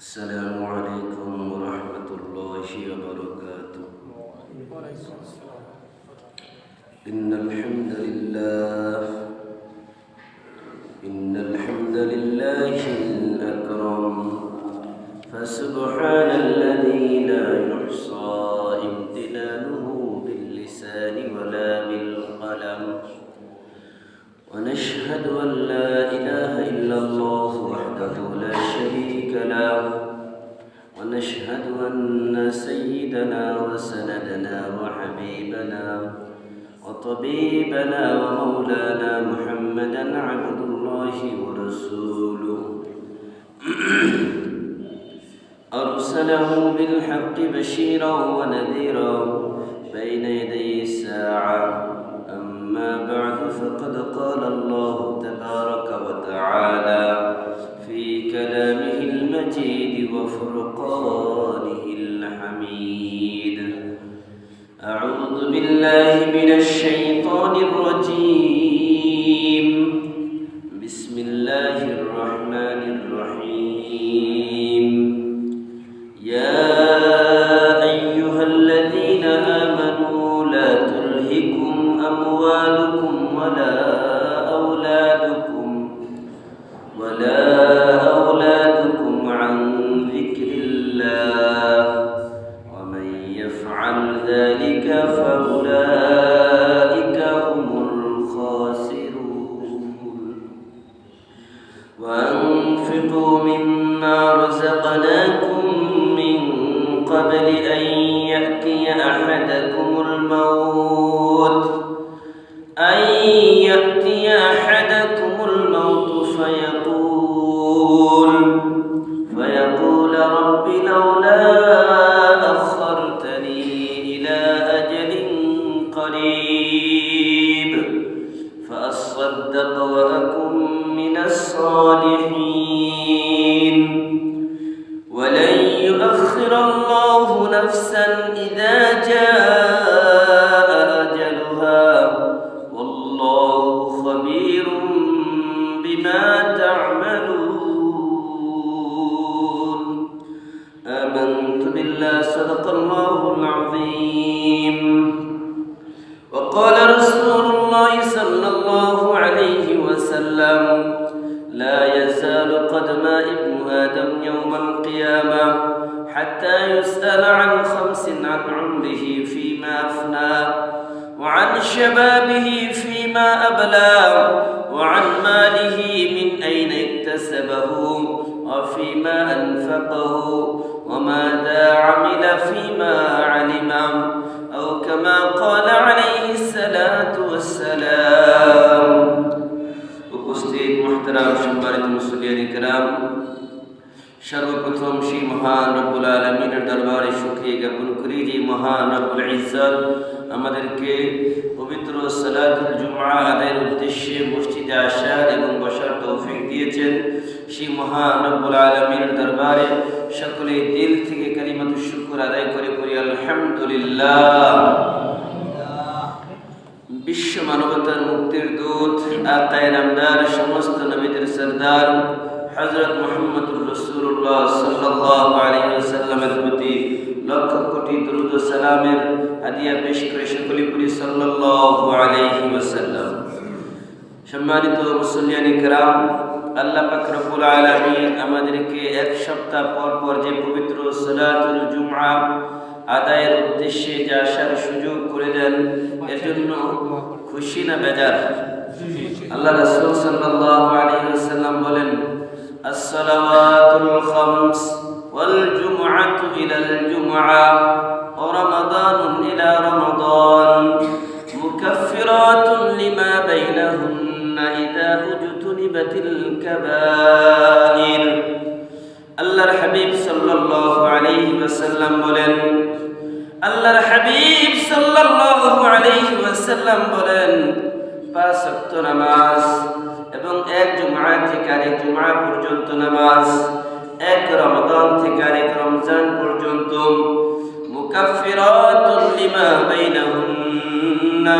السلام عليكم ورحمة الله وبركاته. إن الحمد لله الأكرم، فسبحان الذي لا يحصى امتنانه باللسان ولا بالقلم، ونشهد أن لا إله إلا الله وحده لا شريك له، ونشهد أن سيدنا وسندنا وحبيبنا وطبيبنا ومولانا محمدا عبد الله ورسوله أرسله بالحق بشيرا ونذيرا بين يدي الساعة. أما بعد، فقد قال الله تبارك وتعالى في كلامه المجيد وفرقانه الحميد: أعوذ بالله من الشيطان الرجيم. بسم الله الرحمن الرحيم. يا أيها الذين آمنوا لا تلهكم أموالكم ولا أولادكم عن ذكر الله، ومن يفعل ذلك فأولئك هم الخاسرون. وأنفقوا مما رزقناكم من قبل أن يأتي أحدكم الموت فيقول رب لولا أخرتني إلى أجل قريب فأصدق وأكن من الصالحين. ولن يؤخر الله نفسا إذا جاء أجلها، والله خبير بما تعملون. آمنت بالله، صدق الله العظيم. وقال رسول الله صلى الله عليه وسلم: لا يزال قدم ابن آدم يوم القيامة حتى يسأل عن 5: عن عمره فيما أفنى، وعن شبابه فيما أبلى، وعن ماله من أين اكتسبه، وفيما أنفقه، وماذا عمل فيما علم، أو كما قال عليه الصلاة والسلام। উপস্থিত মুহতারাম সম্মানিত মুসল্লিয়ান কিরাম, সর্বপ্রথম সেই মহান রব্বুল আলামিনের দরবারে শুকরিয়া জ্ঞাপন করি যে মহান রব্বুল ইজ্জত আমাদেরকে পবিত্র সালাতুল জুমআ আদায়ের উদ্দেশ্যে মসজিদে আসার এবং বসার তৌফিক দিয়েছেন। সেই মহান রব্বুল আলামিনের দরবারে সকলে দিল থেকে কালিমাতুশ শুকর আদায় করে পড়ি আলহামদুলিল্লাহ। বিশ্ব মানবতার মুক্তির দূত, আকায়ে নামদার, সমস্ত নবীদের সরদার হযরত মুহাম্মদুর রাসূলুল্লাহ সাল্লাল্লাহু আলাইহি ওয়াসাল্লামের প্রতি লক্ষ কোটি দরুদ ও সালামের হাদিয়া পেশ করে সকলে পড়ি সাল্লাল্লাহু আলাইহি ওয়াসাল্লাম। সম্মানিত মুসল্লিয়ান কিরাম, আল্লাহ পাক রব্বুল আলামিন আমাদেরকে এক সপ্তাহ পর পর যে পবিত্র সালাতুল জুমআ আদায়ের উদ্দেশ্যে যে আসার সুযোগ করে দেন, এর জন্য খুশি না বেজার? আল্লাহ রাসূল সাল্লাল্লাহু আলাইহি ওয়াসাল্লাম বলেন: as-salawatul khams wal jum'atu ila al-jum'ah wa ramadanun ila ramadan mukaffiratun lima bainahunna idha ujtunibatil kaba'ir। আল্লাহর হাবিব সাল্লাল্লাহু আলাইহি ওয়াসাল্লাম বলেন, আল্লাহর হাবিব সাল্লাল্লাহু আলাইহি ওয়াসাল্লাম বলেন, 5 ওয়াক্ত নামাজ এবং এক জুমআ থেকে আরেক জুমআ পর্যন্ত নামাজ, এক রমাদান থেকে আরেক রমজান পর্যন্ত, মুকাফফিরাতুন লিমা বাইনাহুন্না,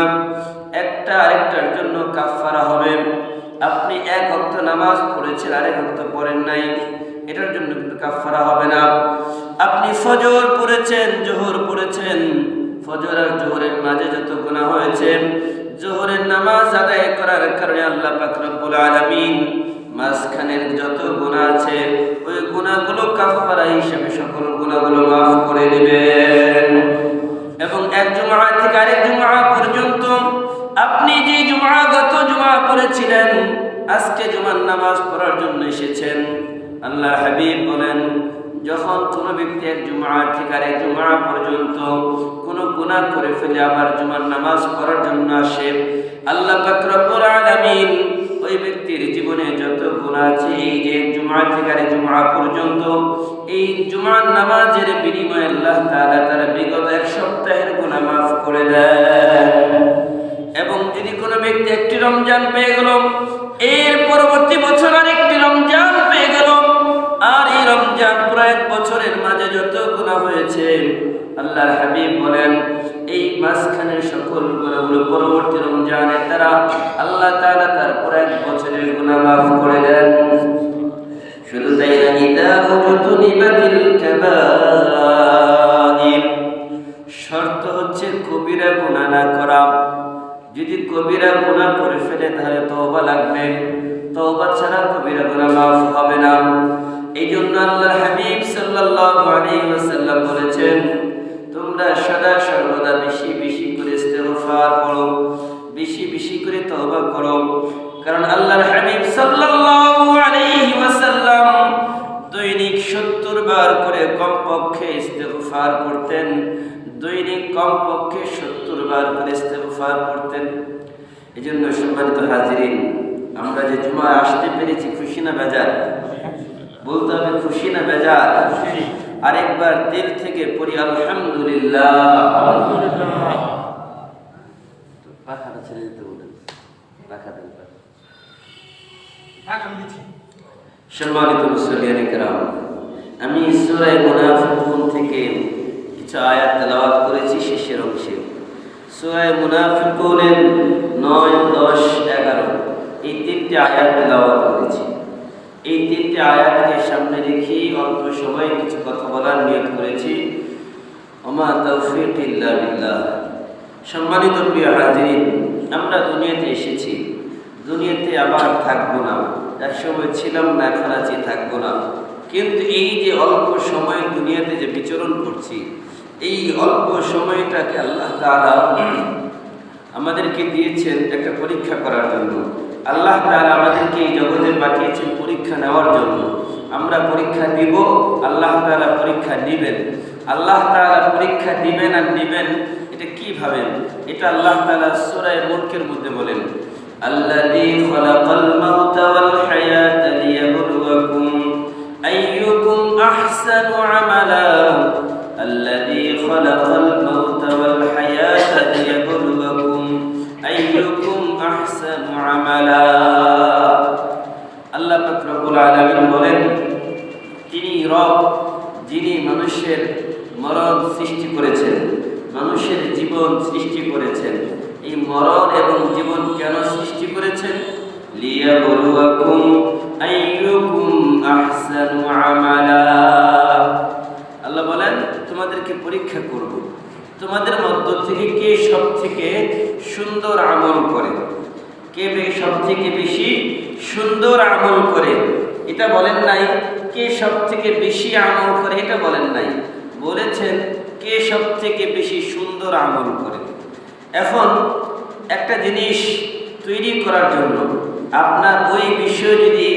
একটা আরেকটার জন্য কাফফারা হবে। আপনি এক ওয়াক্ত নামাজ পড়েছেন, আরেক ওয়াক্ত পড়েন নাই, এটার জন্য কিন্তু কাফারা হবে না। আপনি ফজর পড়েছেন, জোহর পড়েছেন, ফজর আর জোহরের মাঝে যত গুনাহ হয়েছে, জোহরের নামাজ আদায় করার কারণে আল্লাহ পাক রব্বুল আলামিন মাঝখানের যত গুনাহ আছে ওই গুনাহগুলো কাফারা হিসেবে সকল গুনাহগুলো মাফ করে দিবেন। এবং এক জুমআ থেকে আরেক জুমআ পর্যন্ত আপনি যে গত জুমআ পড়েছিলেন, আজকে জুমার নামাজ পড়ার জন্য এসেছেন, আল্লাহ হাবিব বলেন যখন কোনো ব্যক্তি এক জুমআ থেকে আরেক জুমআ পর্যন্ত কোনো গুনাহ করে ফেলে আবার জুমার নামাজ পড়ার জন্য আসে, আল্লাহ পাক রব্বুল আলামিন ওই ব্যক্তির জীবনে যত গুনাহ আছে এই যে জুমআ থেকে আরেক জুমআ পর্যন্ত এই জুমার নামাজের বিনিময়ে আল্লাহ তাআলা তার বিগত এক সপ্তাহের গুনাহ মাফ করে দেন। এবং যদি কোনো ব্যক্তি একটি রমজান পেয়ে গেল, এর পরবর্তী বছর আরেকটি রমজান পেয়ে গেল, আর এই রমজান পুরো এক বছরের মাঝে যত গুনাহ হয়েছে আল্লাহর হাবিব বলেন এই মাঝখানের সকল গুনাহগুলো পরবর্তী রমজানের দ্বারা আল্লাহ তাআলা তার পুরো এক বছরের গুনাহ মাফ করে দেন। শুধু তাই না, ইদা উজতুনিবাতিল কাবাইর, শর্ত হচ্ছে কবিরা গুনাহ না করা। যদি কবিরা গুনাহ করে ফেলে তাহলে তওবা লাগবে, তওবা ছাড়া কবিরা গুনাহ মাফ হবে না। এই জন্য আল্লাহর হাবিব সাল্লাল্লাহু আলাইহি ওয়াসাল্লাম বলেছেন তোমরা সদা সর্বদা বেশি বেশি করে ইস্তিগফার করো, বেশি বেশি করে তওবা করো। কারণ আল্লাহর হাবিব সাল্লাল্লাহু আলাইহি ওয়াসাল্লাম দৈনিক 70 বার করে কমপক্ষে ইস্তিগফার করতেন, দৈনিক কমপক্ষে 70 বার করে ইস্তিগফার করতেন। এজন্য সম্মানিত হাজিরিন, আমরা যে জুমা আসতে পেরেছি খুশি না বেজার? বলতে হবে খুশি না বেজার? আরেকবার দিল থেকে পড়ি আলহামদুলিল্লাহ। পাখাটা ছেড়ে দিতে বলেন, পাখা দেন। সম্মানিত মুসল্লিয়ানে কেরাম, আমি সূরা মুনাফিকুন থেকে কিছু আয়াত তেলাওয়াত করেছি শেষের অংশে। সূরা মুনাফিকুনের 9, 10, 11 এই তিনটি আয়াত তেলাওয়াত করেছি। এই তিনটি আয়াতকে সামনে রেখে অল্প সময় কিছু কথা বলার নিয়ত করেছি। ওমা তাওফীক ইল্লা বিল্লাহ। সম্মানিত প্রিয় হাজিরিন, আমরা দুনিয়াতে এসেছি, দুনিয়াতে আবার থাকবো না। এক সময় ছিলাম না, এখন আছি, থাকবো না। কিন্তু এই যে অল্প সময় দুনিয়াতে যে বিচরণ করছি, এই অল্প সময়টাকে আল্লাহ তাআলা আমাদেরকে দিয়েছেন একটা পরীক্ষা করার জন্য। আল্লাহ তাআলা আমাদেরকে এই জগতে পাঠিয়েছেন পরীক্ষা নেওয়ার জন্য। আমরা পরীক্ষা দিব, আল্লাহ তাআলা পরীক্ষা নেবেন। আল্লাহ তাআলা পরীক্ষা দিবেন আর নেবেন, এটা কিভাবে? এটা আল্লাহ তাআলা সূরা মুলকের মধ্যে বলেন, আল্লাযী খালাকাল মাউতা ওয়াল হায়াতা লিয়াবলুয়াকুম আইয়ুকুম আহসানু আমালা। আল্লাযী খালাকাল মাউতা ওয়াল হায়াতা লিয়াবলুয়াকুম আইয়ুকুম আহসানু আমালা। আল্লাহ পাক রব্বুল আলামিন বলেন, তিনি রব, যিনি মানুষের মরণ সৃষ্টি করেছেন, মানুষের জীবন সৃষ্টি করেছেন। এই মরণ এবং জীবন কেন সৃষ্টি করেছেন? লিয়াবলুয়াকুম আইয়ুকুম আহসানু আমালা। আল্লাহ বলেন তোমাদেরকে পরীক্ষা করব, তোমাদের মধ্য থেকে কে সব থেকে সুন্দর আমল করে, কে সব থেকে বেশি সুন্দর আমল করে। এটা বলেন নাই কে সব থেকে বেশি আমল করে, এটা বলেন নাই, বলেছেন কে সব থেকে বেশি সুন্দর আমল করে। এখন একটা জিনিস তৈরি করার জন্য আপনার ওই বিষয়ে যদি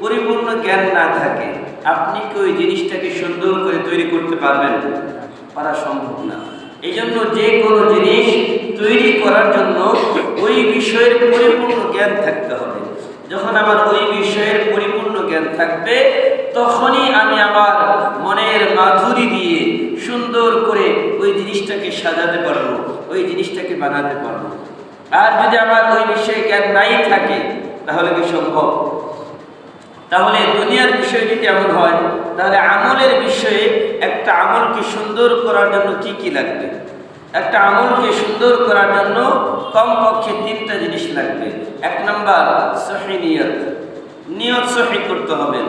পরিপূর্ণ জ্ঞান না থাকে, আপনি কি ওই জিনিসটাকে সুন্দর করে তৈরি করতে পারবেন? পারা সম্ভব না। এই জন্য যে কোনো জিনিস তৈরি করার জন্য ওই বিষয়ের পরিপূর্ণ জ্ঞান থাকতে হবে। যখন আমার ওই বিষয়ের পরিপূর্ণ জ্ঞান থাকবে, তখনই আমি আমার মনের মাধুরী দিয়ে সুন্দর করে ওই জিনিসটাকে সাজাতে পারবো, ওই জিনিসটাকে বানাতে পারবো। আর যদি আমার ওই বিষয়ে জ্ঞান নাই থাকে, তাহলে কি সম্ভব? তাহলে দুনিয়ার বিষয় যদি এমন হয়, তাহলে আমলের বিষয়ে একটা আমলকে সুন্দর করার জন্য কি কি লাগবে? একটা আমলকে সুন্দর করার জন্য কমপক্ষে 3টা জিনিস লাগবে। 1 নাম্বার সহিহ নিয়ত, নিয়ত সহিহ করতে হবে।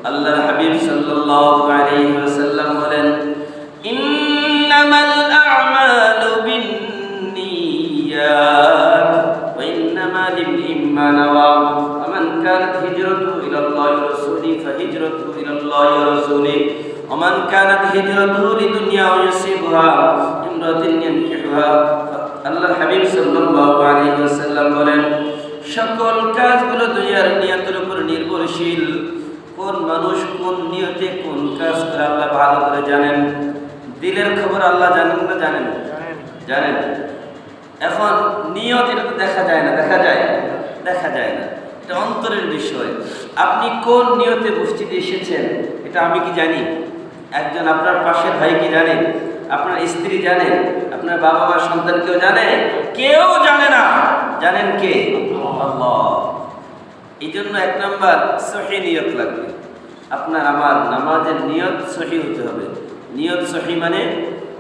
আল্লাহর হাবিব সাল্লাল্লাহু আলাইহি ওয়াসাল্লাম বলেন, ইন্নামাল আ'মালু বিন্নিয়াত ওয়া ইন্নামা লিমরি'ইন মা নাওয়া ফামান কানাত হিজরাতুহু ইলাল্লাহি ওয়া রাসূলিহি ফাহিজরাতুহু ইলাল্লাহি ওয়া রাসূলিহি ওয়া মান কানাত হিজরাতুহু লিদুনিয়া ইউসিবুহা ইমরাতিন ইয়ানকিহুহা। আল্লাহর হাবিব সাল্লাল্লাহু আলাইহি ওয়াসাল্লাম বলেন, সকল কাজগুলো দুনিয়ার নিয়তের উপর নির্ভরশীল। কোন মানুষ কোন নিয়তে কোন কাজ করে আল্লাহ ভালো করে জানেন। দিলের খবর আল্লাহ জানেন না জানেন? জানেন। এখন নিয়ত এটা তো দেখা যায় না, দেখা যায় না, এটা অন্তরের বিষয়। আপনি কোন নিয়তে মসজিদে এসেছেন এটা আমি কি জানি? একজন আপনার পাশের ভাই কি জানে? আপনার স্ত্রী জানে? আপনার বাবা মা সন্তান কেউ জানে? কেউ জানে না। জানেন কে? আল্লাহ। এই জন্য 1 নাম্বার সহি নিয়ত লাগবে। আপনার আমার নামাজের নিয়ত সহি হতে হবে। নিয়ত সহি মানে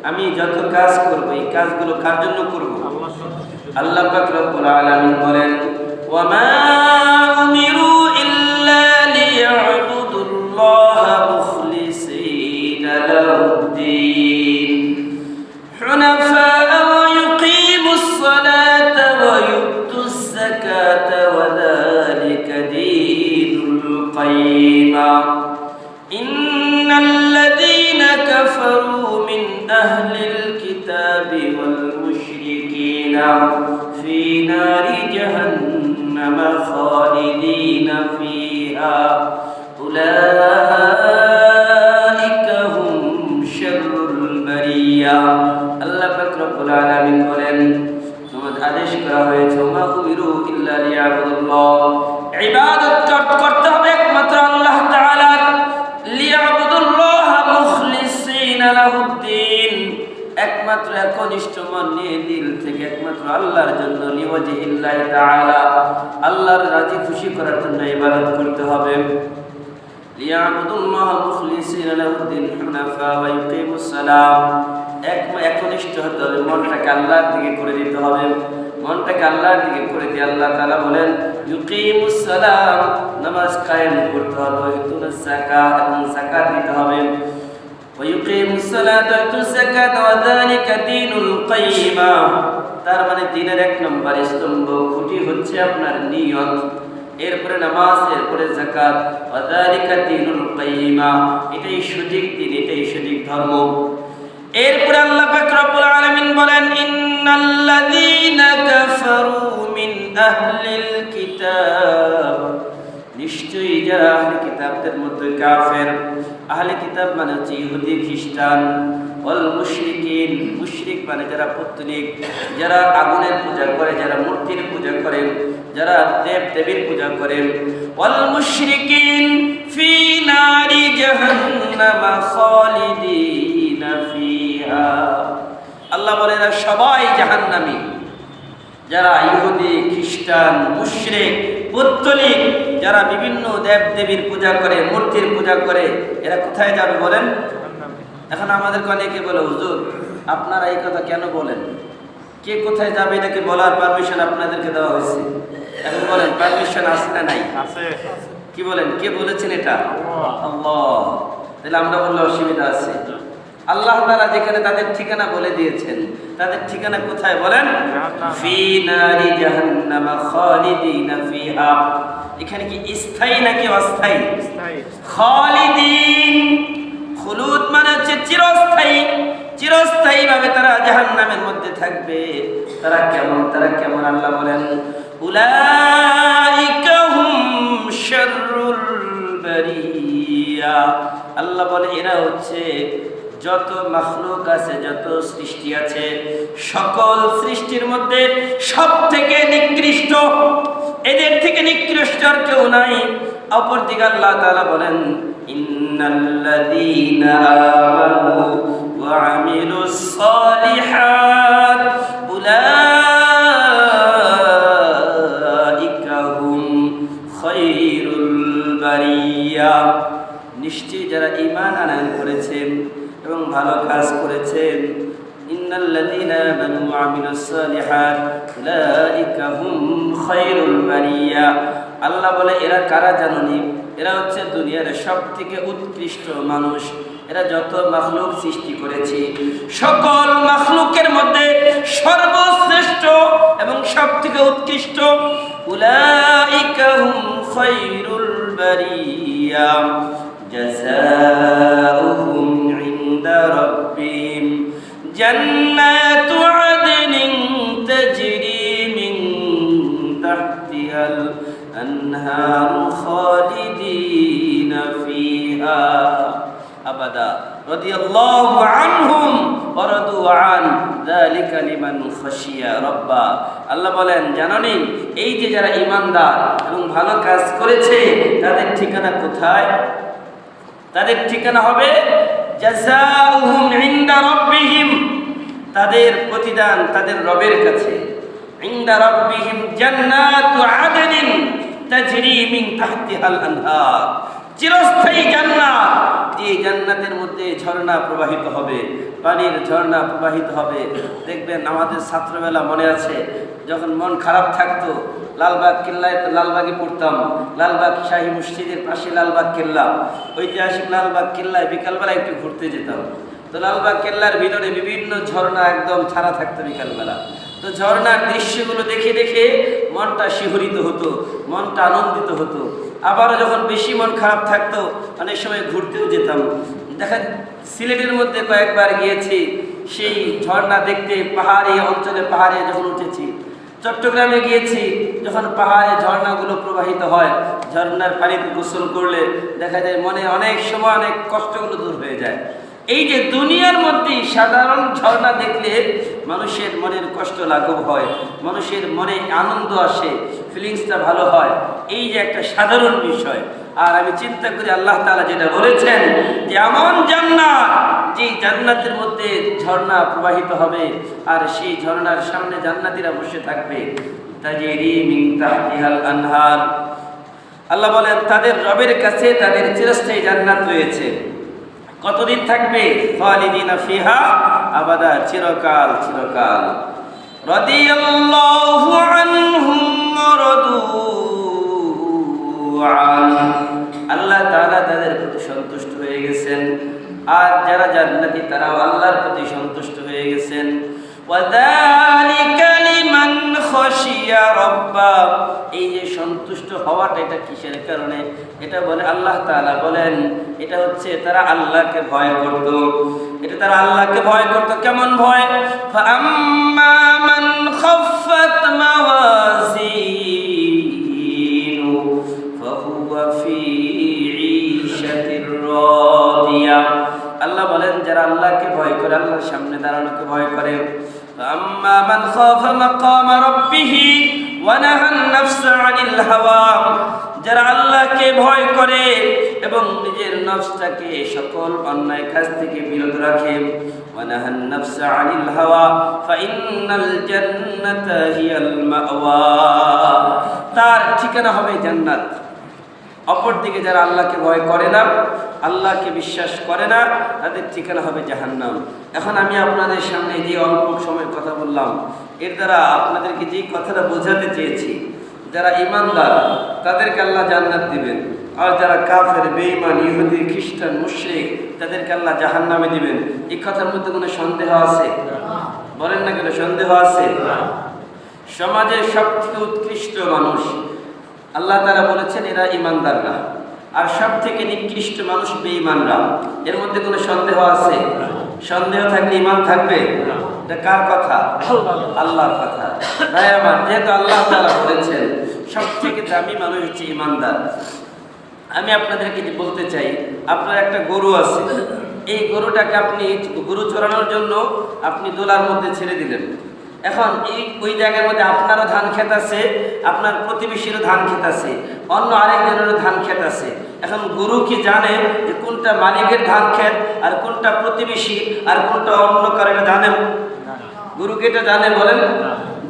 আমি যত কাজ করব এই কাজগুলো কার জন্য করব? আল্লাহ পাক রব্বুল আলামিন বলেন, ওয়া মা উমিরু ইল্লা লিয়া'বুদুল্লাহা মুখলিসিনা লাহুদ-দীন হুনাফা ওয়া ইউকিমুস সালাতা ওয়া ইউতুস যাকাতা ওয়া যালিকা দীনুল কাইয়্যিমা ইন্নাল্লাযীনা কাফারু মিন আহলিল কিতাবি ওয়াল মুশরিকিনা ফি নারি জাহান্নামা খালিদিনা ফিহা উলাইকা হুম শাররুল বারিয়া। আল্লাহ পাক রব্বুল আলামিন বলেন, তোমাদের আদেশ করা হয়েছে মা উমিরু ইল্লা লিয়াবুদুল্লাহ, ইবাদত করতে হবে একমাত্র আল্লাহ তাআলার। লিয়াবুদুল্লাহ মুখলিসিনা লাহুদ-দীন, একমাত্র একনিষ্ঠ মন নিয়ে দিল থেকে একমাত্র আল্লাহর জন্য, লিওয়াজহিল্লাহি তাআলা, আল্লাহর রাজি খুশি করার জন্য ইবাদত করতে হবে। লিয়াবুদুল্লাহ মুখলিসিনা লাহুদ-দীন হুনাফা ওয়া ইউকিমুস সালাম, একনিষ্ঠ হতে হবে, মনটাকে আল্লাহর দিকে করে দিতে হবে। মনটাকে আল্লাহর দিকে করে দিয়ে আল্লাহ তাআলা বলেন ইউকিমুস সালাম, নামাজ কায়েম করতে হবে, ইউতুস যাকাত, এবং যাকাত দিতে হবে। ওয়া ইউকিমুস সালাতা ওয়া ইউতুস যাকাতা ওয়া যালিকা দীনুল কাইয়্যিমা, তার মানে দ্বীনের 1 নম্বর স্তম্ভ খুঁটি হচ্ছে আপনার নিয়ত, এরপরে নামাজ, এরপরে যাকাত। ওয়া যালিকা দীনুল কাইয়্যিমা, এটাই সঠিক দিন, এটাই সঠিক ধর্ম। এরপরে আল্লাহ পাক রব্বুল আলামিন বলেন, ইন্নাল্লাযীনা কাফারু মিন আহলিল কিতাব, নিশ্চয়ই যারা আহলে কিতাবদের মধ্যে কাফের। আহলে কিতাব মানে হচ্ছে ইহুদি খ্রিস্টান। ওয়াল মুশরিকিন, মুশরিক মানে যারা পৌত্তলিক, যারা আগুনের পূজা করে, যারা মূর্তির পূজা করে, যারা দেব দেবীর পূজা করে। ওয়াল মুশরিকিন ফি নারি জাহান্নামা খালিদিনা ফিহা, আল্লাহ বলে এরা সবাই জাহান্নামী। যারা ইহুদি খ্রিস্টান মুশরিক পৌত্তলিক, যারা বিভিন্ন দেব দেবীর পূজা করে, মূর্তির পূজা করে, এরা কোথায় যাবে বলেন? এখন আমাদের অনেকে বলে, হুজুর আপনারা এই কথা কেন বলেন? কে কোথায় যাবে নাকি বলার পারমিশন আপনাদেরকে দেওয়া হয়েছে। এখন বলেন পারমিশন আছে না নাই? আছে। কি বলেন, কে বলেছেন এটা? আল্লাহ। তাহলে আমরা বললে অসুবিধা আছে? আল্লাহ তাআলা যেখানে তাদের ঠিকানা বলে দিয়েছেন, তাদের ঠিকানা কোথায় বলেন? ফি নারি জাহান্নামা খালিদিনা ফিহা, এখানে কি স্থায়ী নাকি অস্থায়ী? খালিদিন, খুলুদ মানে হচ্ছে চিরস্থায়ী, চিরস্থায়ী ভাবে তারা জাহান্নামের মধ্যে থাকবে। তারা কেমন আল্লাহ বলেন, উলাইকা হুম শাররুল বারিয়া, আল্লাহ বলে এরা হচ্ছে যত মাখলুক আছে, যত সৃষ্টি আছে, সকল সৃষ্টির মধ্যে সবথেকে নিকৃষ্ট, এদের থেকে নিকৃষ্ট আর কেউ নাই। অপরদিকে আল্লাহ তাআলা বলেন, ইন্নাল্লাযীনা আমানু ওয়া আমিলুস সালিহাত উলাইকা হুম খায়রুল বারিয়া, নিশ্চয়ই যারা ঈমান আনয়ন করেছেন এবং ভালো কাজ করেছেন, ইন্নাল্লাযীনা আমানু ওয়া আমিলুস সালিহাত উলাইকা হুম খায়রুল বারিয়া। আল্লাহ বলে এরা কারা জানোনি? এরা হচ্ছে দুনিয়ার সবথেকে উৎকৃষ্ট মানুষ। এরা যত মাখলুক সৃষ্টি করেছে সকল মাখলুকের মধ্যে সর্বশ্রেষ্ঠ এবং সবথেকে উৎকৃষ্ট। উলাইকা হুম খায়রুল বারিয়া জাযাউহুম ইনদা রাব্বিহিম জান্নাতু আদনিন তাজরি মিন তাহতিহাল আনহারু খালিদিনা ফিহা আবাদা রাদিয়াল্লাহু আনহুম ওয়া রাদু আন যালিকা লিমান খাশিয়া রাব্বা। আল্লাহ বলেন জানোনি এই যে যারা ঈমানদার এবং ভালো কাজ করেছে তাদের ঠিকানা কোথায়? তাদের ঠিকানা হবে জাযাউহুম ইনদা রাব্বিহিম, তাদের প্রতিদান তাদের রবের কাছে। ইনদা রাব্বিহিম জান্নাতু আদনিন তাজরি মিন তাহতিহাল আনহার, চিরস্থায়ী জান্নাত, যে জান্নাতের মধ্যে ঝর্ণা প্রবাহিত হবে, পানির ঝর্ণা প্রবাহিত হবে। দেখবেন আমাদের ছাত্রবেলা মনে আছে যখন মন খারাপ থাকতো লালবাগ কেল্লায়, তো লালবাগে পড়তাম, লালবাগ শাহী মসজিদের পাশে লালবাগ কেল্লা, ঐতিহাসিক লালবাগ কেল্লায় বিকালবেলা একটু ঘুরতে যেতাম। তো লালবাগ কেল্লার ভিতরে বিভিন্ন ঝর্ণা একদম ছাড়া থাকতো বিকালবেলা। তো ঝর্ণার দৃশ্যগুলো দেখে দেখে মনটা শিহরিত হতো, মনটা আনন্দিত হতো। আবারও যখন বেশি মন খারাপ থাকতো অনেক সময় ঘুরতেও যেতাম। দেখা সিলেটের মধ্যে কয়েকবার গিয়েছি সেই ঝর্ণা দেখতে, পাহাড়ি অঞ্চলে পাহাড়ে যখন উঠেছি। চট্টগ্রামে গিয়েছি, যখন পাহাড়ে ঝর্ণাগুলো প্রবাহিত হয়, ঝর্ণার পানিতে গোসল করলে দেখা যায় মনে অনেক সময় অনেক কষ্টগুলো দূর হয়ে যায়। এই যে দুনিয়ার মধ্যে সাধারণ ঝর্ণা দেখলে মানুষের মনের কষ্ট লাঘব হয়, মানুষের মনে আনন্দ আসে, ফিলিংসটা ভালো হয়, এই যে একটা সাধারণ বিষয়। আর আমি চিন্তা করি আল্লাহ তাআলা যেটা বলেছেন যে এমন জান্নাত, যে জান্নাতের মধ্যে ঝর্ণা প্রবাহিত হবে আর সেই ঝর্ণার সামনে জান্নাতীরা বসে থাকবে, তাজরি মিন তাহতিহাল আনহার। আল্লাহ বলেন তাদের রবের কাছে তাদের চিরস্থায়ী জান্নাত রয়েছে। কতদিন থাকবে? খালিদিনা ফিহা আবাদা, চিরকাল চিরকাল। রাদিয়াল্লাহু আনহুম ওয়া রাদু আন, আল্লাহ তাআলা তাদের প্রতি সন্তুষ্ট হয়ে গেছেন, আর যারা জান্নাতি তারাও আল্লাহর প্রতি সন্তুষ্ট হয়ে গেছেন। ওয়া যালিকা লিমান খাশিয়া রাব্বা, এই যে সন্তুষ্ট হওয়াটা এটা কিসের কারণে? এটা বলে আল্লাহ তাআলা বলেন এটা হচ্ছে তারা আল্লাহকে ভয় করত। এটা তারা আল্লাহকে ভয় করত। কেমন ভয়? ফাআম্মা মান খাফফাত মাওয়াজিনু ফাহুয়া ফি ঈশাতির রাদিয়া। আল্লাহ বলেন যারা আল্লাহকে ভয় করে, আল্লাহর সামনে দাঁড়ানোকে ভয় করে, ফাআম্মা মান খাফা মাকামা রাব্বিহি ওয়া নাহান নাফসা আনিল হাওয়া, যারা আল্লাহকে ভয় করে এবং নিজের নফসটাকে সকল অন্যায় কাজ থেকে বিরত রাখে, ওয়া নাহান নাফসা আনিল হাওয়া ফাইন্নাল জান্নাতা হিয়াল মাওয়া, তার ঠিকানা হবে জান্নাত। অপরদিকে যারা আল্লাহকে ভয় করে না, আল্লাহকে বিশ্বাস করে না, তাদের ঠিকানা হবে জাহান্নাম। এখন আমি আপনাদের সামনে যে অল্প সময় কথা বললাম, এর দ্বারা আপনাদেরকে যে কথাটা বোঝাতে চেয়েছি, যারা ঈমানদার তাদেরকে আল্লাহ জান্নাত দিবেন, আর যারা কাফের, বেঈমান, ইহুদি, খ্রিস্টান, মুশরিক তাদেরকে আল্লাহ জাহান্নামে দিবেন। এই কথার মধ্যে কোনো সন্দেহ আছে? বলেন না কেন সন্দেহ আছে? সমাজের সবথেকে উৎকৃষ্ট মানুষ আল্লাহ তাআলা বলেছেন এরা ঈমানদাররা, আর সব থেকে নিকৃষ্ট মানুষ বেঈমানরা। এর মধ্যে কোনো সন্দেহ আছে? সন্দেহ থাকলে ঈমান থাকবে? এটা কার কথা? আল্লাহর কথা। ভাই আমার, যেহেতু আল্লাহ তাআলা বলেছেন সব থেকে দামি মানুষ হচ্ছে ঈমানদার, আমি আপনাদেরকে বলতে চাই, আপনার একটা গরু আছে, এই গরুটাকে আপনি গরু চড়ানোর জন্য আপনি দোলার মধ্যে ছেড়ে দিলেন। এখন ওই জায়গার মধ্যে আপনারও ধান ক্ষেত আছে, আপনার প্রতিবেশীরও ধান ক্ষেত আছে, অন্য আরেকজনেরও ধান ক্ষেত আছে। এখন গরু কি জানে যে কোনটা মালিকের ধান ক্ষেত আর কোনটা প্রতিবেশী আর কোনটা অন্য কারো? জানে? গরু কি এটা জানে? বলেন।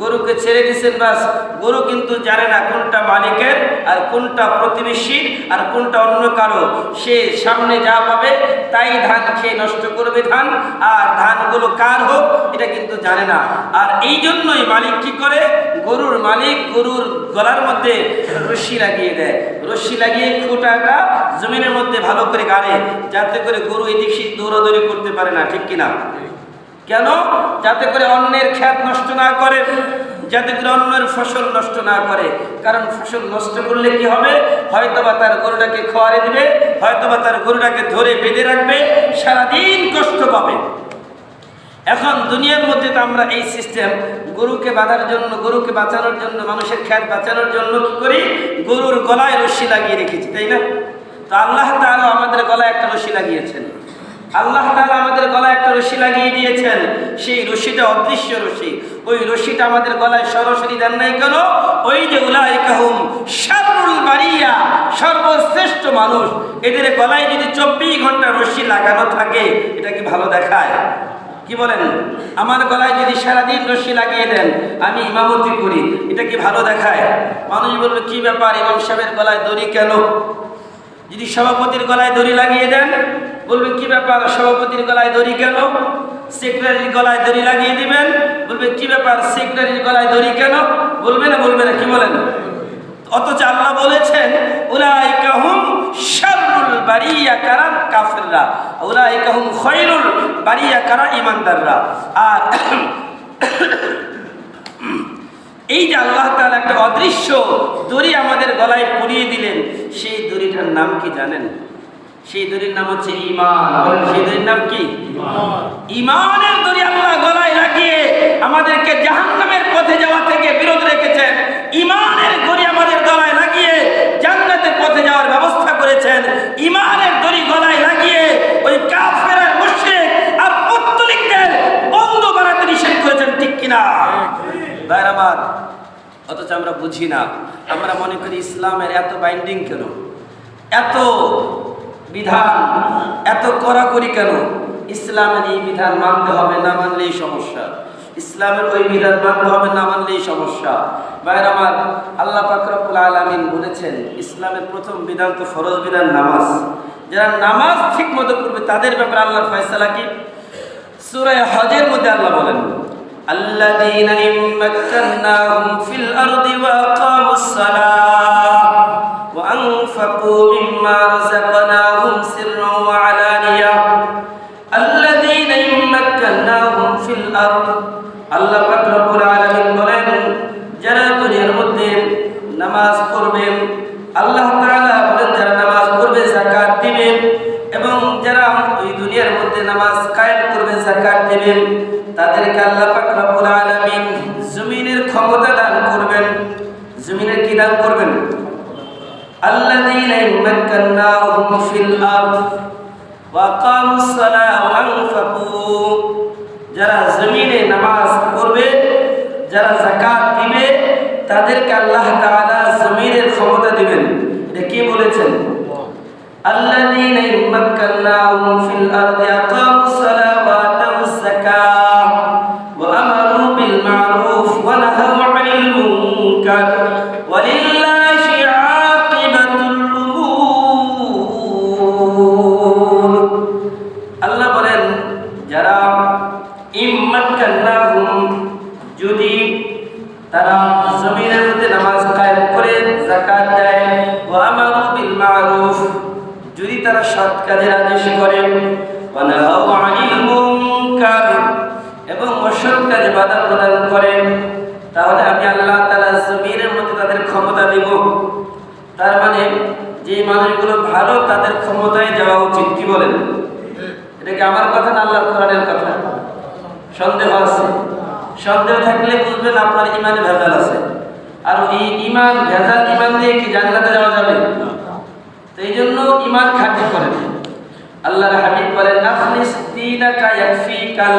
গরুকে ছেড়ে দিয়েছেন, বাস গরু কিন্তু জানে না কোনটা মালিকের আর কোনটা প্রতিবেশী আর কোনটা অন্য কারো। সে সামনে যা পাবে তাই ধান খেয়ে নষ্ট করবে ধান, আর ধানগুলো কার হোক এটা কিন্তু জানে না। আর এই জন্যই মালিক কি করে, গরুর মালিক গরুর গলার মধ্যে রশি লাগিয়ে দেয়, রশি লাগিয়ে খুঁটাটা জমিনের মধ্যে ভালো করে গাড়ে, যাতে করে গরু এদিক সেদিক দৌড়াদৌড়ি করতে পারে না, ঠিক কিনা? কেন? যাতে করে অন্যের ক্ষেত নষ্ট না করে, যাতে করে অন্যের ফসল নষ্ট না করে। কারণ ফসল নষ্ট করলে কি হবে, হয়তোবা তার গরুটাকে খাওয়ারে দিবে, হয়তোবা তার গরুটাকে ধরে বেঁধে রাখবে, সারাদিন কষ্ট পাবে। এখন দুনিয়ার মধ্যে তো আমরা এই সিস্টেম, গরুকে বাঁধার জন্য, গরুকে বাঁচানোর জন্য, মানুষের ক্ষেত বাঁচানোর জন্য কি করি, গরুর গলায় রশি লাগিয়ে রেখেছি, তাই না? তো আল্লাহ তাআলা আমাদের গলায় একটা রশি লাগিয়েছেন, আল্লাহ তাআলা আমাদের গলায় একটা রশি লাগিয়ে দিয়েছেন। সেই রশিটা অদৃশ্য রশি, ওই রশিটা আমাদের গলায় সরাসরি দেন নাই কেন? ওই যে উলাইকা হুম শাররুল বারিয়া, সর্বশ্রেষ্ঠ মানুষ, এদের গলায় যদি 24 ঘন্টা রশি লাগানো থাকে, এটা কি ভালো দেখায়? কি বলেন? আমার গলায় যদি সারাদিন রশি লাগিয়ে দেন, আমি ইমামতি করি, এটা কি ভালো দেখায়? মানুষ বলবে কি ব্যাপার, ইমাম সাহেবের গলায় দড়ি কেন? যদি সভাপতির গলায় দড়ি লাগিয়ে দেন, বলবে কি ব্যাপার, সভাপতির গলায় দড়ি কেন? সেক্রেটারির গলায় দড়ি লাগিয়ে দিবেন, বলবে কি ব্যাপার, সেক্রেটারির গলায় দড়ি কেন? বলবে না, বলবে না? কি বলেন? অথচ আল্লাহ বলেছেন উলাইকা হুম শাররুল বারিয়া, কারা? কাফেররা। উলাইকা হুম খায়রুল বারিয়া, কারা? ঈমানদাররা। আর এই যে আল্লাহ তাআলা একটা অদৃশ্য দড়ি আমাদের গলায় পরিয়ে দিলেন, সেই দড়িটার নাম কি জানেন? সেই দড়ির নাম হচ্ছে ঈমান। সেই দড়ির নাম কি? ঈমানের দড়ি আল্লাহ গলায় লাগিয়ে আমাদেরকে জাহান্নামের পথে যাওয়া থেকে বিরত রেখেছেন। ঈমানের দড়ি আমাদের গলায় লাগিয়ে জান্নাতের পথে যাওয়ার ব্যবস্থা করেছেন। ঈমানের দড়ি গলায় লাগিয়ে ওই কাফের আর মুশরিক আর পত্তলিকদের বন্ধু বানাতে নিষেধ করেছেন, ঠিক কিনা? ভাইরা আমার, অথচ আমরা বুঝি না। আমরা মনে করি ইসলামের এত বাইন্ডিং কেন, এত বিধান, এত কড়াকড়ি কেন? ইসলামের এই বিধান মানতে হবে, না মানলেই সমস্যা। ইসলামের ওই বিধান মানতে হবে, না মানলেই সমস্যা। ভাইরা আমার, আল্লাহ পাক রব্বুল আলামিন বলেছেন ইসলামের প্রথম বিধান তো ফরজ বিধান, নামাজ। যারা নামাজ ঠিক মতো করবে তাদের ব্যাপারে আল্লাহর ফয়সালা কি? সূরা হজের মধ্যে আল্লাহ বলেন আল্লাযীনা ইম্মাক্কানাহুম ফিল আরদি ওয়া আকামুস সালাহ ওয়া আনফাকু মিম্মা রাযাকনাহুম সিররান ওয়া আলানিয়া। আল্লাযীনা ইম্মাক্কানাহুম ফিল আরদ, আল্লাহ পাক রব্বুল আলামিন বলেন যারা দুনিয়ার মধ্যে নামাজ পড়বে, আল্লাহ তাআলা বলেন যারা নামাজ পড়বে, যাকাত দিবে, এবং যারা ওই দুনিয়ার মধ্যে নামাজ কায়েম করবে, যাকাত দিবে, তাদেরকে আল্লাহ পাক রব্বুল আলামিন জমিনের ক্ষমতা দান করবেন। জমিনের কি দান করবেন? আল্লাযীনা ইম্মাক্কানাহুম ফিল আরদ ওয়া আকামুস সালাহ ওয়া আনফাকু, যারা জমিনে নামাজ পড়বে, যারা যাকাত দিবে, তাদেরকে আল্লাহ তাআলা জমিনের ক্ষমতা দিবেন। এটা কে বলেছেন? আল্লাযীনা ইম্মাক্কানাহুম ফিল আরদি আকামুস সালাহ ওয়া আতাউস যাকাহ ওয়া আমারু বিল মা'রুফ ওয়া নাহাউ আনিল মুনকার ওয়ালিল্লাহি আকিবাতুল উমুর। আল্লাহ বলেন যারা ইম্মাক্কানাহুম, যদি তারা জমিনের মধ্যে নামাজ কায়েম করে, যাকাত দেয়, ওয়া আমারু বিল মা'রুফ, যদি তারা সৎ কাজের আদেশ করে, ওয়া নাহাউ আনিল মুনকার, এবং অসৎ কাজে বাধা প্রদান করে, তাহলে আমি আল্লাহ তাআলা জমিনের মধ্যে তাদের ক্ষমতা দেব। তার মানে যে মানুষগুলো ভালো তাদের ক্ষমতায় যাওয়া উচিত। কি বলেন? এটা কি আমার কথা না আল্লাহর কোরআনের কথা? সন্দেহ আছে? সন্দেহ থাকলে বুঝবেন আপনার ইমানে ভেজাল আছে। আর এই ইমান ভেজাল ইমান দিয়ে কি জান্নাতে যাওয়া যাবে? তো এই জন্য ইমান খাঁটি করেন। আল্লাহর হাবিব বলেন আখলিস দীনাকা ইয়াকফিকাল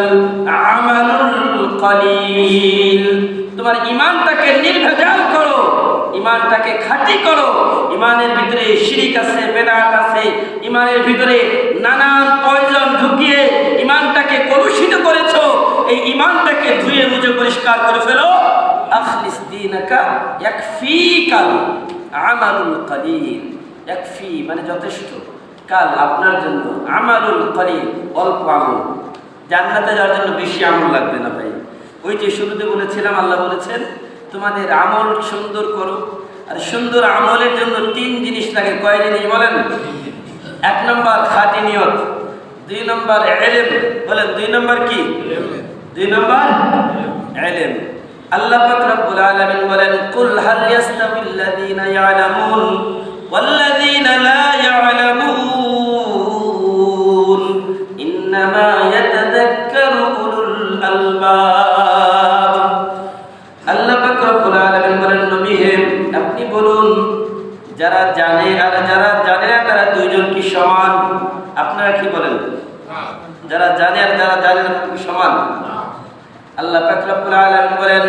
আমালুল কলিল, তোমার ইমানটাকে নির্ভেজাল করো, ইমানটাকে খাঁটি করো। ইমানের ভিতরে শিরিক আছে, বেদাত আছে, ইমানের ভিতরে নানান পয়জন ঢুকিয়ে ইমানটাকে কলুষিত করেছো, এই ইমানটাকে ধুয়ে মুছে পরিষ্কার করে ফেলো। আখলিস দীনাকা ইয়াকফিকাল আমালুল কলিল। ইয়াকফি মানে যথেষ্ট, কাল আপনার জন্য, আমালুল কলিল অল্প আমল। জান্নাতে যাওয়ার জন্য বেশি আমল লাগবে না ভাই। ওই যে শুরুতে বলেছিলাম, আল্লাহ বলেছেন তোমাদের আমল সুন্দর করো, আর সুন্দর আমলের জন্য 3 জিনিস লাগে। কয় জিনিস বলেন? 1 নম্বর খাঁটি নিয়ত, 2 নম্বর ইলম, বলেন 2 নম্বর কি? 2 নম্বর ইলম। আল্লাহ পাক রব্বুল আলামিন বলেন কুল হাল ইয়াস্তাবিল্লাযীনা ইয়ালামুন ওয়াল্লাযীনা লা ইয়ালামুন ইন্নামা ইয়াতাযাক্কারু উলুল আলবাব। আল্লাহ পাক রব্বুল আলামিন বলেন নবী হে আপনি বলুন যারা জানে আর যারা জানে না তারা দুইজন কি সমান? আপনারা কি বলেন? যারা জানে আর যারা জানে না কি সমান? আল্লাহ পাক রব্বুল আলামিন বলেন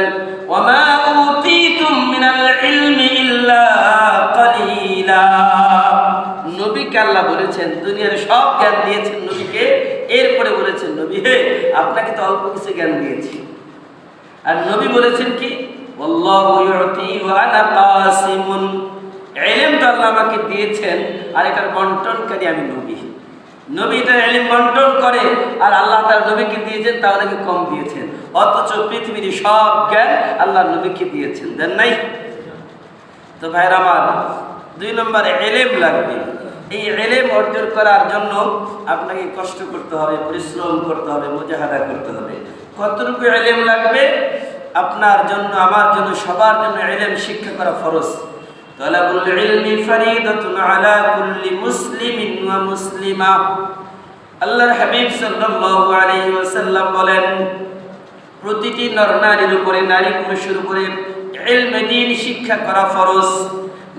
ওয়ামা উতীতুম মিনাল ইলমি ইল্লা কালিলা। নবীকে আল্লাহ বলেছেন দুনিয়ার সব জ্ঞান দিয়েছেন নবীকে, এরপরে বলেছেন নবী হে আপনাকে তো অল্প কিছু জ্ঞান দিয়েছি। আর নবী বলেছেন কি আল্লাহু ইউতি ওয়া আনা কাসিমুন, ইলম তো আল্লাহ আমাকে দিয়েছেন আর এটার বন্টনকারী আমি নবী। নবী এটা ইলম বন্টন করে আর আল্লাহ তার নবীকে দিয়েছেন, তাও নাকি কম দিয়েছেন, অথচ পৃথিবীর সব জ্ঞান আল্লাহ নবীকে দিয়েছেন, দেন নাই? তো ভাইরা আমার 2 নম্বর ইলম লাগবে। এই ইলম অর্জন করার জন্য আপনাকে কষ্ট করতে হবে, পরিশ্রম করতে হবে, মুজাহাদা করতে হবে। কতটুকু ইলম লাগবে? আপনার জন্য, আমার জন্য, সবার জন্য ইলম শিক্ষা করা ফরজ। তালাবুল ইলমি ফরিদাতুন আলা কুল্লি মুসলিমিন ওয়া মুসলিমা। আল্লাহর হাবিব সাল্লাল্লাহু আলাইহি ওয়াসাল্লাম বলেন প্রতিটি নর-নারীর উপরে, নারী পুরুষের উপরে ইলমে দ্বীন শিক্ষা করা ফরজ।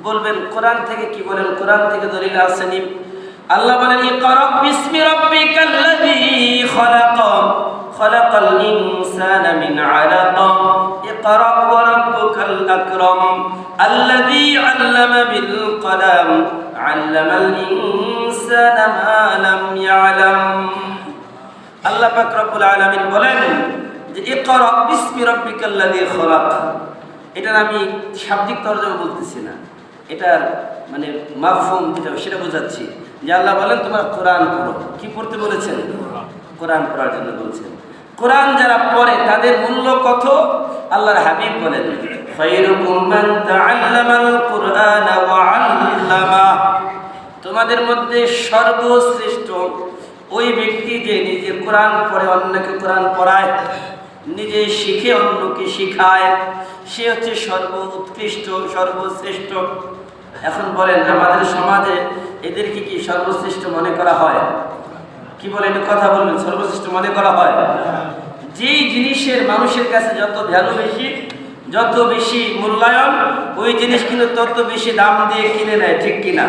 বলবেন কোরআন থেকে কি বলেন? কোরআন থেকে দলিল আসেনি। আল্লাহ বলেন ইকরা বিসমি রাব্বিকাল্লাযী খালাক খালাকাল ইনসানা মিন আলাক ইকরা ওয়া রাব্বুকাল আকরাম আল্লাযী আল্লামা বিল কলম আল্লামাল ইনসানা মা লাম ইয়ালাম। আল্লাহ পাক রব্বুল আলামিন বলেন যে ইকরা বিসমি রাব্বিকাল্লাযী খালাক। এটার আমি শাব্দিক তরজমা বলতেছি না, এটার মানে মাফহুম যেটা সেটা বোঝাচ্ছি যে আল্লাহ বলেন তোমরা কোরআন পড়ো। কি পড়তে বলেছেন? কোরআন পড়ার জন্য বলছেন। কোরআন যারা পড়ে তাদের মূল্য কত? আল্লাহর হাবিব বলেন খায়রুকুম মান তাআল্লামাল কুরআনা ওয়া আল্লামা। তোমাদের মধ্যে সর্বশ্রেষ্ঠ ওই ব্যক্তি যে নিজে কোরআন পড়ে, অন্যকে কোরআন পড়ায়, নিজে শিখে অন্যকে শিখায়, সে হচ্ছে সর্বোৎকৃষ্ট, সর্বশ্রেষ্ঠ। এখন বলেন আমাদের সমাজে এদেরকে কি সর্বশ্রেষ্ঠ মনে করা হয়? কি বলে এটা কথা বলবেন? সর্বশ্রেষ্ঠ মনে করা হয়? যেই জিনিসের মানুষের কাছে যত ভ্যালু বেশি, যত বেশি মূল্যায়ন, ওই জিনিস কিন্তু তত বেশি দাম দিয়ে কিনে নেয়, ঠিক কিনা?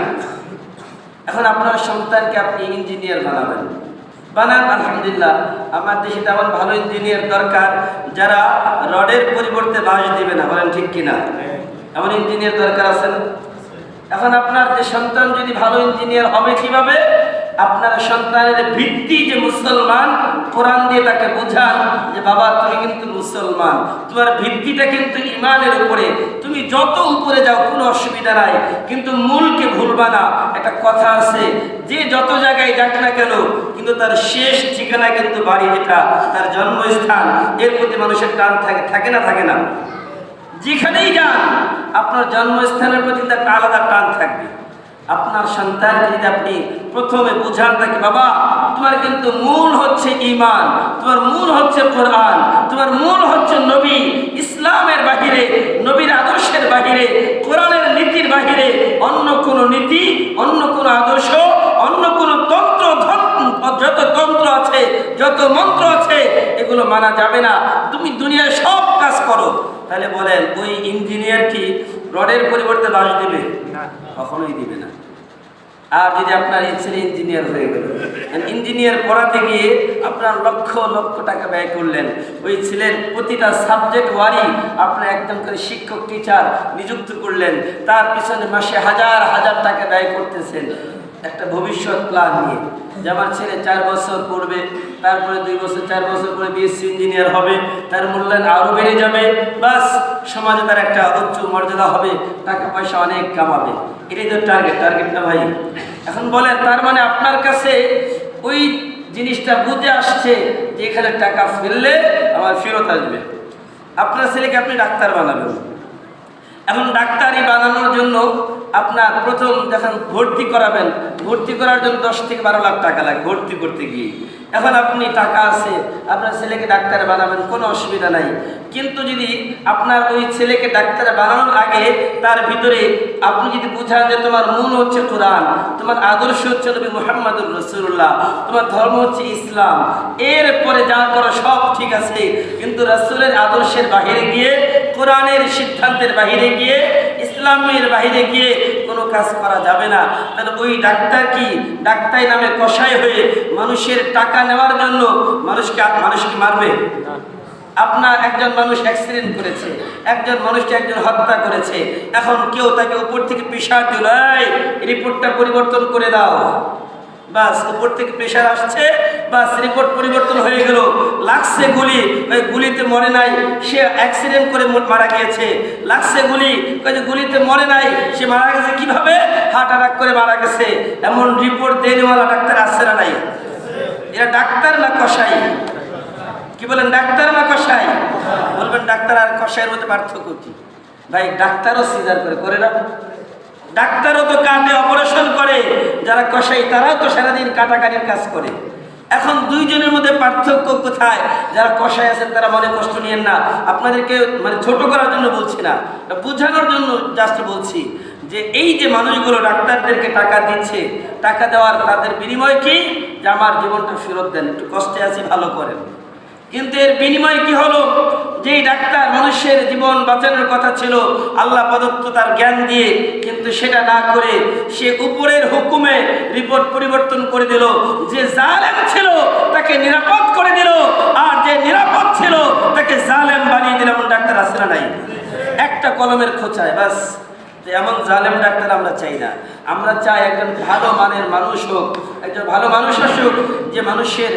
এখন আপনার সন্তানকে আপনি ইঞ্জিনিয়ার বানাবেন, বানান, আলহামদুলিল্লাহ। আমার দেশে তেমন ভালো ইঞ্জিনিয়ার দরকার যারা রডের পরিবর্তে বাঁশ দিবে না, বলেন ঠিক কিনা? এমন ইঞ্জিনিয়ার দরকার আছে না? এখন আপনার যে সন্তান যদি ভালো ইঞ্জিনিয়ার হবে কিভাবে? আপনার সন্তানের ভিত্তি যে মুসলমান, কোরআন দিয়ে তাকে বোঝান যে বাবা তুমি কিন্তু মুসলমান, তোমার ভিত্তিটা কিন্তু ঈমানের উপরে, তুমি যত উপরে যাও কোনো অসুবিধা নাই, কিন্তু মূলকে ভুলবা না। একটা কথা আছে যে যত জায়গায় যাক না কেন কিন্তু তার শেষ ঠিকানা কিন্তু বাড়ি, যেটা তার জন্মস্থান, এর প্রতি মানুষের টান থাকে, থাকে না? থাকে না? যেখানেই যান আপনার জন্মস্থানের প্রতি তার আলাদা টান থাকবে। আপনার সন্তানকে যদি আপনি প্রথমে বুঝান তাকে বাবা তোমার কিন্তু মূল হচ্ছে ঈমান, তোমার মূল হচ্ছে কোরআন, তোমার মূল হচ্ছে নবী, ইসলামের বাহিরে, নবীর আদর্শের বাহিরে, কোরআনের নীতির বাহিরে অন্য কোনো নীতি, অন্য কোনো আদর্শ, অন্য কোনো তন্ত্র, যত তন্ত্র আছে, যত মন্ত্র আছে, এগুলো মানা যাবে না। তুমি দুনিয়ায় সব কাজ করো। তাহলে বলেন ওই ইঞ্জিনিয়ার কি রডের পরিবর্তে বাঁশ দিবে? কখনোই দিবে না। আর যদি আপনার ছেলে ইঞ্জিনিয়ার হয়ে গেল, ইঞ্জিনিয়ার পড়াতে গিয়ে আপনার লক্ষ লক্ষ টাকা ব্যয় করলেন, ওই ছেলের প্রতিটা সাবজেক্ট ওয়ারি আপনার একদম করে শিক্ষক, টিচার নিযুক্ত করলেন, তার পিছনে মাসে হাজার হাজার টাকা ব্যয় করতেছেন, একটা ভবিষ্যৎ প্ল্যান নিয়ে যে আমার ছেলে 4 বছর পড়বে, তারপরে 2 বছর 4 বছর পরে বিএসসি ইঞ্জিনিয়ার হবে, তার মূল্যায়ন আরও বেড়ে যাবে, বাস সমাজে তার একটা উচ্চ মর্যাদা হবে, টাকা পয়সা অনেক কামাবে। এটাই তো টার্গেট না ভাই? এখন বলেন, তার মানে আপনার কাছে ওই জিনিসটা বুঝে আসছে যে এখানে টাকা ফেললে আমার ফেরত আসবে। আপনার ছেলেকে আপনি ডাক্তার বানাবেন। এখন ডাক্তারি বানানোর জন্য আপনার প্রথম যখন ভর্তি করাবেন, ভর্তি করার জন্য 10 থেকে 12 লাখ টাকা লাগে ভর্তি করতে গিয়ে। এখন আপনি টাকা আছে, আপনার ছেলেকে ডাক্তার বানাবেন, কোনো অসুবিধা নাই। কিন্তু যদি আপনার ওই ছেলেকে ডাক্তার বানানোর আগে তার ভিতরে আপনি যদি বুঝান যে তোমার মূল হচ্ছে কোরআন, তোমার আদর্শ হচ্ছে নবী মুহাম্মদুর রাসূলুল্লাহ, তোমার ধর্ম হচ্ছে ইসলাম, এরপরে যা করো সব ঠিক আছে, কিন্তু রাসূলের আদর্শের বাহিরে গিয়ে, কোরআনের সিদ্ধান্তের বাহিরে গিয়ে, ইসলামের বাহিরে গিয়ে কোনো কাজ করা যাবে না। তাহলে ওই ডাক্তার কি ডাক্তারি নামে কসাই হয়ে মানুষের টাকা নেওয়ার জন্য মানুষকে মারবে? আপনার একজন মানুষ অ্যাক্সিডেন্ট করেছে, একজন মানুষকে একজন হত্যা করেছে, এখন কেউ তাকে উপর থেকে প্রেশার দিল, এই রিপোর্টটা পরিবর্তন করে দাও, বাস উপর থেকে প্রেশার আসছে, বাস রিপোর্ট পরিবর্তন হয়ে গেল, লাগছে গুলি, ওই গুলিতে মরে নাই, সে অ্যাক্সিডেন্ট করে মারা গিয়েছে, লাগছে গুলি, গুলিতে মরে নাই, সে মারা গেছে কিভাবে? হার্ট অ্যাটাক করে মারা গেছে। এমন রিপোর্ট দেওয়ালা ডাক্তার আসছে না নাই? এরা ডাক্তার না কসাই? কি বলেন, ডাক্তার না কসাই? বলবেন ডাক্তার আর কসাইয়ের মধ্যে পার্থক্য কি? ভাই ডাক্তারও সিজার করে না? ডাক্তারও তো কাটে, অপারেশন করে। যারা কসাই তারাও তো সারাদিন কাটাকাটির কাজ করে। এখন দুইজনের মধ্যে পার্থক্য কোথায়? যারা কসাই আছেন তারা মনে কষ্ট নিয়েন না, আপনাদেরকে মানে ছোট করার জন্য বলছি না, বোঝানোর জন্য জাস্ট বলছি যে এই যে মানুষগুলো ডাক্তারদেরকে টাকা দিচ্ছে, টাকা দেওয়ার তাদের বিনিময় কি? যে আমার জীবনটা ফেরত দেন, একটু কষ্টে আছি ভালো করেন। কিন্তু এর বিনিময় কি হলো? যেই ডাক্তার মানুষের জীবন বাঁচানোর কথা ছিল আল্লাহ প্রদত্ত তার জ্ঞান দিয়ে, কিন্তু সেটা না করে সে উপরের হুকুমে রিপোর্ট পরিবর্তন করে দিল। যে জালেম ছিল তাকে নিরাপদ করে দিল, আর যে নিরাপদ ছিল তাকে জালেম বানিয়ে দিল। এমন ডাক্তার আছে না নাই? একটা কলমের খোঁচায় বাস। এমন জালেম ডাক্তার আমরা চাই না। আমরা চাই একজন ভালো মানের মানুষ হোক, একজন ভালো মানুষ আসুক, যে মানুষের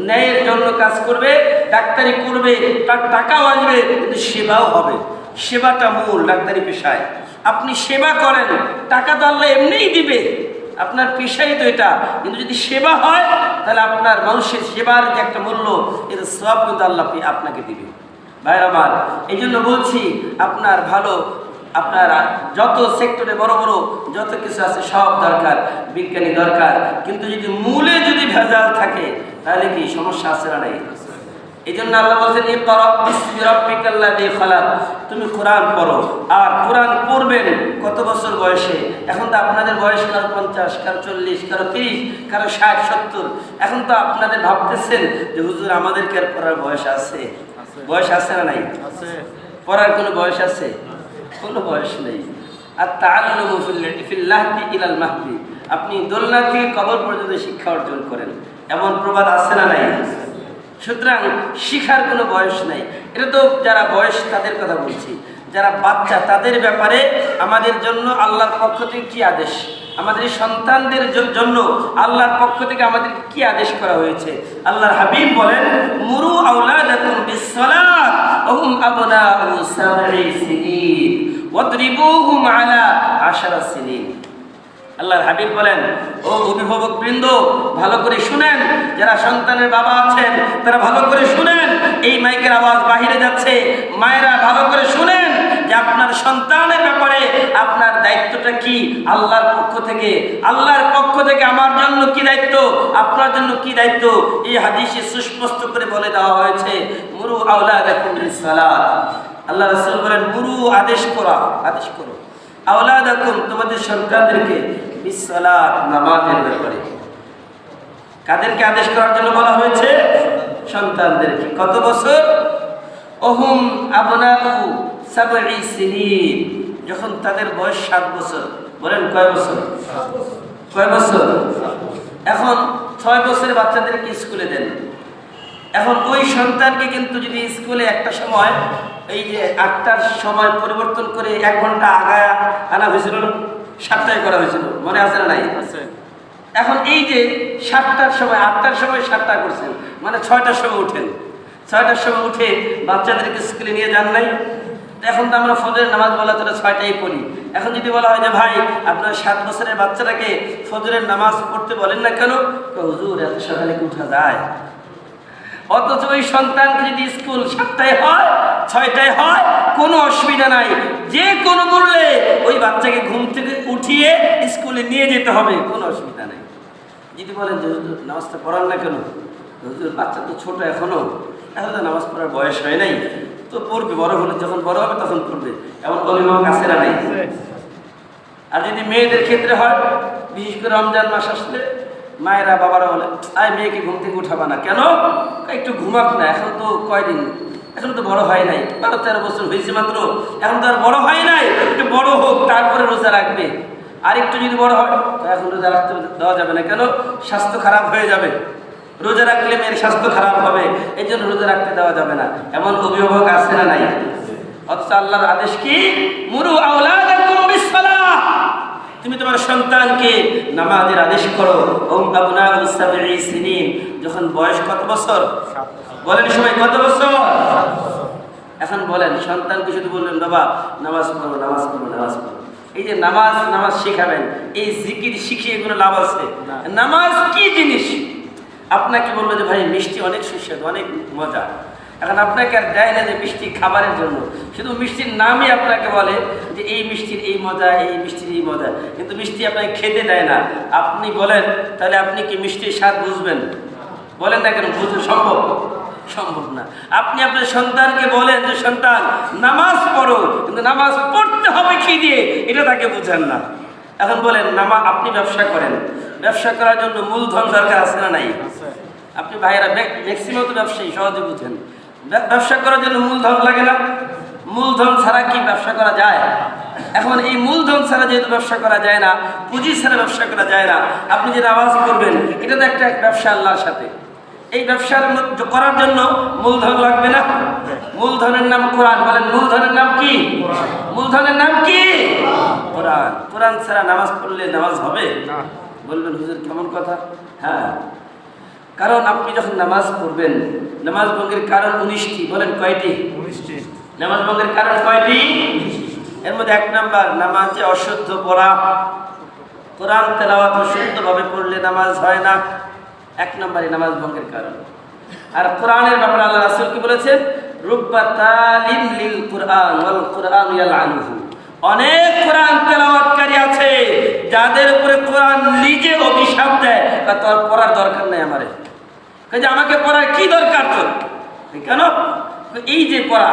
ন্যায়ের জন্য কাজ করবে, ডাক্তারি করবে, তার টাকাও আসবে, কিন্তু সেবাও হবে। সেবাটা মূল ডাক্তারি পেশায়। আপনি সেবা করেন, টাকা তো আল্লাহ এমনিই দিবে, আপনার পেশাই তো এটা। কিন্তু যদি সেবা হয় তাহলে আপনার মানুষের সেবার যে একটা মূল্য, এটা সব কিন্তু আল্লাহ আপনাকে দিবে। ভাইরা আমার, এই জন্য বলছি আপনার ভালো, আপনার যত সেক্টরে বড় বড় যত কিছু আছে সব দরকার, বিজ্ঞানী দরকার, কিন্তু যদি মূলে যদি ভেজাল থাকে তাহলে কি সমস্যা আছে না নাই? এই জন্য আল্লাহ বলছেন ইকরা বিসমি রাব্বিকাল্লাযী খালাক, তুমি কোরআন পড়ো। আর কোরআন পড়বেন কত বছর বয়সে? এখন তো আপনাদের বয়স কারো 50, কারো 40, কারো 30, কারো 60, 70। এখন তো আপনাদের ভাবতেছেন যে হুজুর আমাদেরকে আর পড়ার বয়স আছে? বয়স আছে না নাই? পড়ার কোনো বয়স আছে? কোনো বয়স নেই। আর তাআল্লুমু ফিল লাহদি ইলাল মাহদি, আপনি দোলনা থেকে কবর পর্যন্ত শিক্ষা অর্জন করেন, এমন প্রবাদ আছে না নাই? সুতরাং শিখার কোনো বয়স নাই। এটা তো যারা বয়স তাদের কথা বলছি, যারা বাচ্চা তাদের ব্যাপারে আমাদের জন্য আল্লাহর পক্ষ থেকে কি আদেশ, আমাদের সন্তানদের জন্য আল্লাহর পক্ষ থেকে আমাদের কি আদেশ করা হয়েছে? আল্লাহর হাবিব বলেন, মুরু আওলাদাকুম বিসসালাত ওয়া হুম আবনাউ 7 সিনিন ওয়াদরিবুহুম আলা 10 সিনিন। আল্লাহর হাবিব বলেন, ও অভিভাবক বৃন্দ ভালো করে শুনেন, যারা সন্তানের বাবা আছেন তারা ভালো করে শুনেন, এই মাইকের আওয়াজ বাহিরে যাচ্ছে, মায়েরা ভালো করে শুনেন যে আপনার সন্তানের ব্যাপারে আপনার দায়িত্বটা কি আল্লাহর পক্ষ থেকে। আল্লাহর পক্ষ থেকে আমার জন্য কি দায়িত্ব, আপনার জন্য কি দায়িত্ব, এই হাদিসে সুস্পষ্ট করে বলে দেওয়া হয়েছে, মুরু আওলাদাকুম বিসসালাত। আল্লাহ রাসূল বলেন, মুরু আদেশ করো আওলাদাকুম তোমাদের সন্তানদেরকে বিসসালাত নামাজের ব্যাপারে। কাদেরকে আদেশ করার জন্য বলা হয়েছে? সন্তানদেরকে। কত বছর? ওহুম আবনাউ 7 সিনিন, যখন তাদের বয়স 7 বছর। বলেন কয় বছর? কয় বছর? এখন 6 বছরের বাচ্চাদেরকে স্কুলে দেন। এখন ওই সন্তানকে কিন্তু যদি স্কুলে একটা সময় এই যে 8টার সময় পরিবর্তন করে 1 ঘন্টা আগায় আনা হয়েছিল, 7টায় করা হয়েছিল, মনে আছে না নাই? এখন এই যে 7টার সময় 8টার সময় 7টা করছেন, মানে 6টার সময় উঠেন, 6টার সময় উঠে বাচ্চাদেরকে স্কুলে নিয়ে যান নাই। এখন তো আমরা ফজরের নামাজ বলা তো 6টায় পড়ি। এখন যদি বলা হয় যে ভাই আপনার 7 বছরের বাচ্চাটাকে ফজরের নামাজ পড়তে বলেন না কেন, হুজুর এত সকালে কি উঠা যায়? অথচ ওই সন্তানকে যদি স্কুল 7টায় হয় 6টায় হয় কোনো অসুবিধা নাই, যে কোনো মূল্যে ওই বাচ্চাকে ঘুম থেকে উঠিয়ে স্কুলে নিয়ে যেতে হবে, কোনো অসুবিধা নেই। যদি বলেন যে হুজুর নামাজটা পড়ান না কেন, হুজুর বাচ্চা তো ছোট এখনো তো নামাজ পড়ার বয়স হয় নাই, তো পড়বে, বড় হলে যখন বড় হবে তখন পড়বে, এমন অভিভাবক আছে না নাই? আর যদি মেয়েদের ক্ষেত্রে হয়, বিশেষ করে রমজান মাস আসলে মায়েরা বাবারা বলে আয় মেয়েকে ঘুম থেকে উঠাবা না কেন, একটু ঘুমাক না, এখন তো কয়দিন, এখন তো বড় হয় নাই, 12-13 বছর হয়েছে মাত্র, এখন তো আর বড় হয় নাই, একটু বড় হোক তারপরে রোজা রাখবে। আর একটু যদি বড় হয় এখন রোজা রাখতে দেওয়া যাবে না কেন, স্বাস্থ্য খারাপ হয়ে যাবে, রোজা রাখলে মেয়ের স্বাস্থ্য খারাপ হবে, এই জন্য রোজা রাখতে দেওয়া যাবে না, এমন অভিভাবক আছে না নাই? অথচ আল্লাহর আদেশ কি, মুরু আওলাদাকুম বিসসালাহ, তুমি তোমার সন্তানকে নামাজের আদেশ করো। আবনাউ সাবঈ সিনিন, যখন বয়স কত বছর? বলেন সবাই কত বছর? এখন বলেন সন্তানকে শুধু বললেন বাবা নামাজ পড়ো নামাজ পড়ো নামাজ পড়ো, এই যে নামাজ নামাজ শেখাবেন, এই জিকির শিখিয়ে কোনো লাভ আছে? নামাজ কি জিনিস? আপনাকে বললো যে ভাই মিষ্টি অনেক সুস্বাদু অনেক মজা, এখন আপনাকে আর দেয় না যে মিষ্টি খাবারের জন্য, শুধু মিষ্টির নামই আপনাকে বলে যে এই মিষ্টির এই মজা, এই মিষ্টির এই মজা, কিন্তু মিষ্টি আপনাকে খেতে দেয় না। আপনি বলেন তাহলে আপনি কি মিষ্টির স্বাদ বুঝবেন? বলেন না কেন, বুঝতে সম্ভব? সম্ভব না। আপনি আপনার সন্তানকে বলেন যে সন্তান নামাজ পড়ো, কিন্তু নামাজ পড়তে হবে কি দিয়ে, এটা তাকে বুঝেন না। এখন বলেন আপনি ব্যবসা করেন, ব্যবসা করার জন্য মূলধন দরকার আছে না নাই? আপনি ভাইয়েরা ম্যাক্সিমাম তো ব্যবসায়ী, সহজে বুঝেন, ব্যবসা করার জন্য মূলধন লাগে না? মূলধন ছাড়া কি ব্যবসা করা যায়? এখন এই মূলধন ছাড়া যেহেতু ব্যবসা করা যায় না, পুঁজি ছাড়া ব্যবসা করা যায় না, আপনি যে নামাজ করবেন এটা তো একটা ব্যবসা আল্লাহর সাথে, এই ব্যবসার করার জন্য মূলধন লাগবে না? মূলধনের নাম কোরআন, বলেন মূলধনের নাম কি? মূলধনের নাম কি? কোরআন। কোরআন ছাড়া নামাজ পড়লে নামাজ হবে? বলবেন হুজুর কেমন কথা? হ্যাঁ, কারণ আপনি যখন নামাজ পড়বেন, নামাজ ভঙ্গের কারণ 19টি, বলেন কয়টি? 19টি। নামাজ ভঙ্গের কারণ কয়টি? এর মধ্যে 1 নাম্বার নামাজে অশুদ্ধ পড়া, কোরআন তেলাওয়াত অশুদ্ধভাবে পড়লে নামাজ হয় না, 1 নম্বরই নামাজ ভঙ্গের কারণ। আর কোরআনের ব্যাপারে আল্লাহ রাসূল কি বলেছেন, রুব্বা তালিন লিল কুরআন ওয়াল কুরআন ইয়ালআনুহু, অনেক কোরআন তেলাওয়াতকারী আছে যাদের উপরে কোরআন নিজে অভিশাপ দেয়, তোর পড়ার দরকার নেই আমারে, কাজে আমাকে পড়ার কি দরকার তোর? কেন? এই যে পড়া,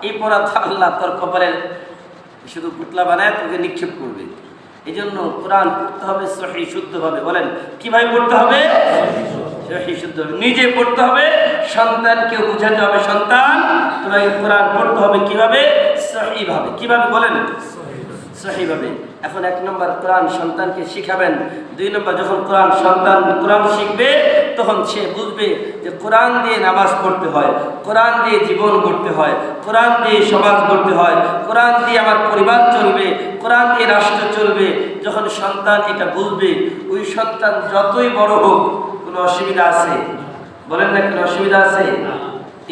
এই পড়া আল্লাহ তোর কপালে শুধু পুতলা বানায় তোকে নিক্ষেপ করবে। এই জন্য কোরআন পড়তে হবে সহি শুদ্ধভাবে। বলেন কিভাবে পড়তে হবে? সহি শুদ্ধ, নিজে পড়তে হবে, সন্তানকেও বুঝাতে হবে সন্তান তোমাকে কোরআন পড়তে হবে কিভাবে? সহিভাবে। কিভাবে? বলেন সহিভাবে। এখন 1 নম্বর কোরআন সন্তানকে শিখাবেন। 2 নম্বর যখন সন্তান কোরআন শিখবে তখন সে বুঝবে যে কোরআন দিয়ে নামাজ পড়তে হয়, কোরআন দিয়ে জীবন গড়তে হয়, কোরআন দিয়ে সমাজ গড়তে হয়, কোরআন দিয়ে আমার পরিবার চলবে, কোরআন দিয়ে রাষ্ট্র চলবে। যখন সন্তান এটা বুঝবে, ওই সন্তান যতই বড় হোক কোনো অসুবিধা আছে? বলেন না কোনো অসুবিধা আছে?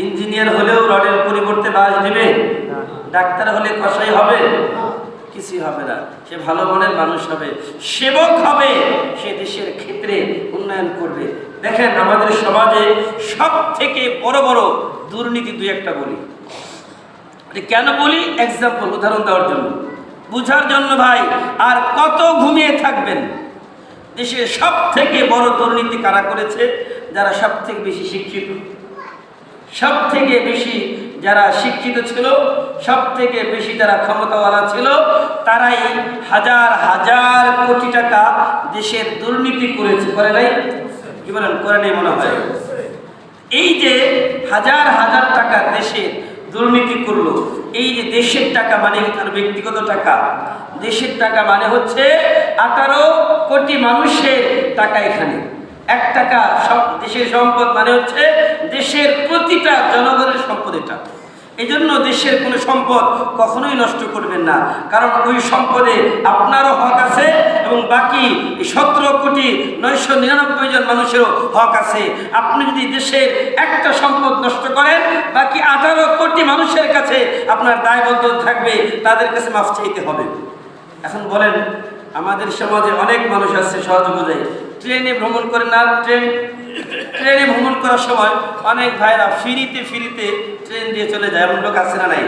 ইঞ্জিনিয়ার হলেও রডের পরিবর্তে বাঁশ দিবে? ডাক্তার হলে কসাই হবে? কিছুই হবে না। সে ভালো মনের মানুষ হবে, সেবক হবে, সে দেশের ক্ষেত্রে উন্নয়ন করবে। দেখেন আমাদের সমাজে সব থেকে বড় বড় দুর্নীতি 2-1টা বলি। কেন বলি? এক্সাম্পল, উদাহরণ দেওয়ার জন্য, বুঝার জন্য ভাই। আর কত ঘুমিয়ে থাকবেন? দেশের সব থেকে বড় দুর্নীতি কারা করেছে? যারা সব থেকে বেশি শিক্ষিত, সব থেকে বেশি যারা শিক্ষিত ছিল, সব থেকে বেশি যারা ক্ষমতাওয়ালা ছিল, তারাই হাজার হাজার কোটি টাকা দেশের দুর্নীতি করেছে। করে নাই? কি বলেন? করে নেই মনে হয়। এই যে হাজার হাজার টাকা দেশের দুর্নীতি করলো, এই যে দেশের টাকা মানে তার ব্যক্তিগত টাকা, দেশের টাকা মানে হচ্ছে 18 কোটি মানুষের টাকা। এখানে 1 টাকা সব দেশের সম্পদ মানে হচ্ছে দেশের প্রতিটা জনগণের সম্পদ এটা। এই জন্য দেশের কোনো সম্পদ কখনোই নষ্ট করবেন না, কারণ ওই সম্পদে আপনারও হক আছে, এবং বাকি 17,999,000 জন মানুষেরও হক আছে। আপনি যদি দেশের একটা সম্পদ নষ্ট করেন, বাকি 18 কোটি মানুষের কাছে আপনার দায়বদ্ধ থাকবে, তাদের কাছে মাফ চাইতে হবে। এখন বলেন, আমাদের সমাজে অনেক মানুষ আছে সহজ বোঝায়, ট্রেনে ভ্রমণ করে না, ট্রেনে ভ্রমণ করার সময় অনেক ভাইরা ফিরিতে ট্রেন দিয়ে চলে যায়, এমন লোক আছে না নাই?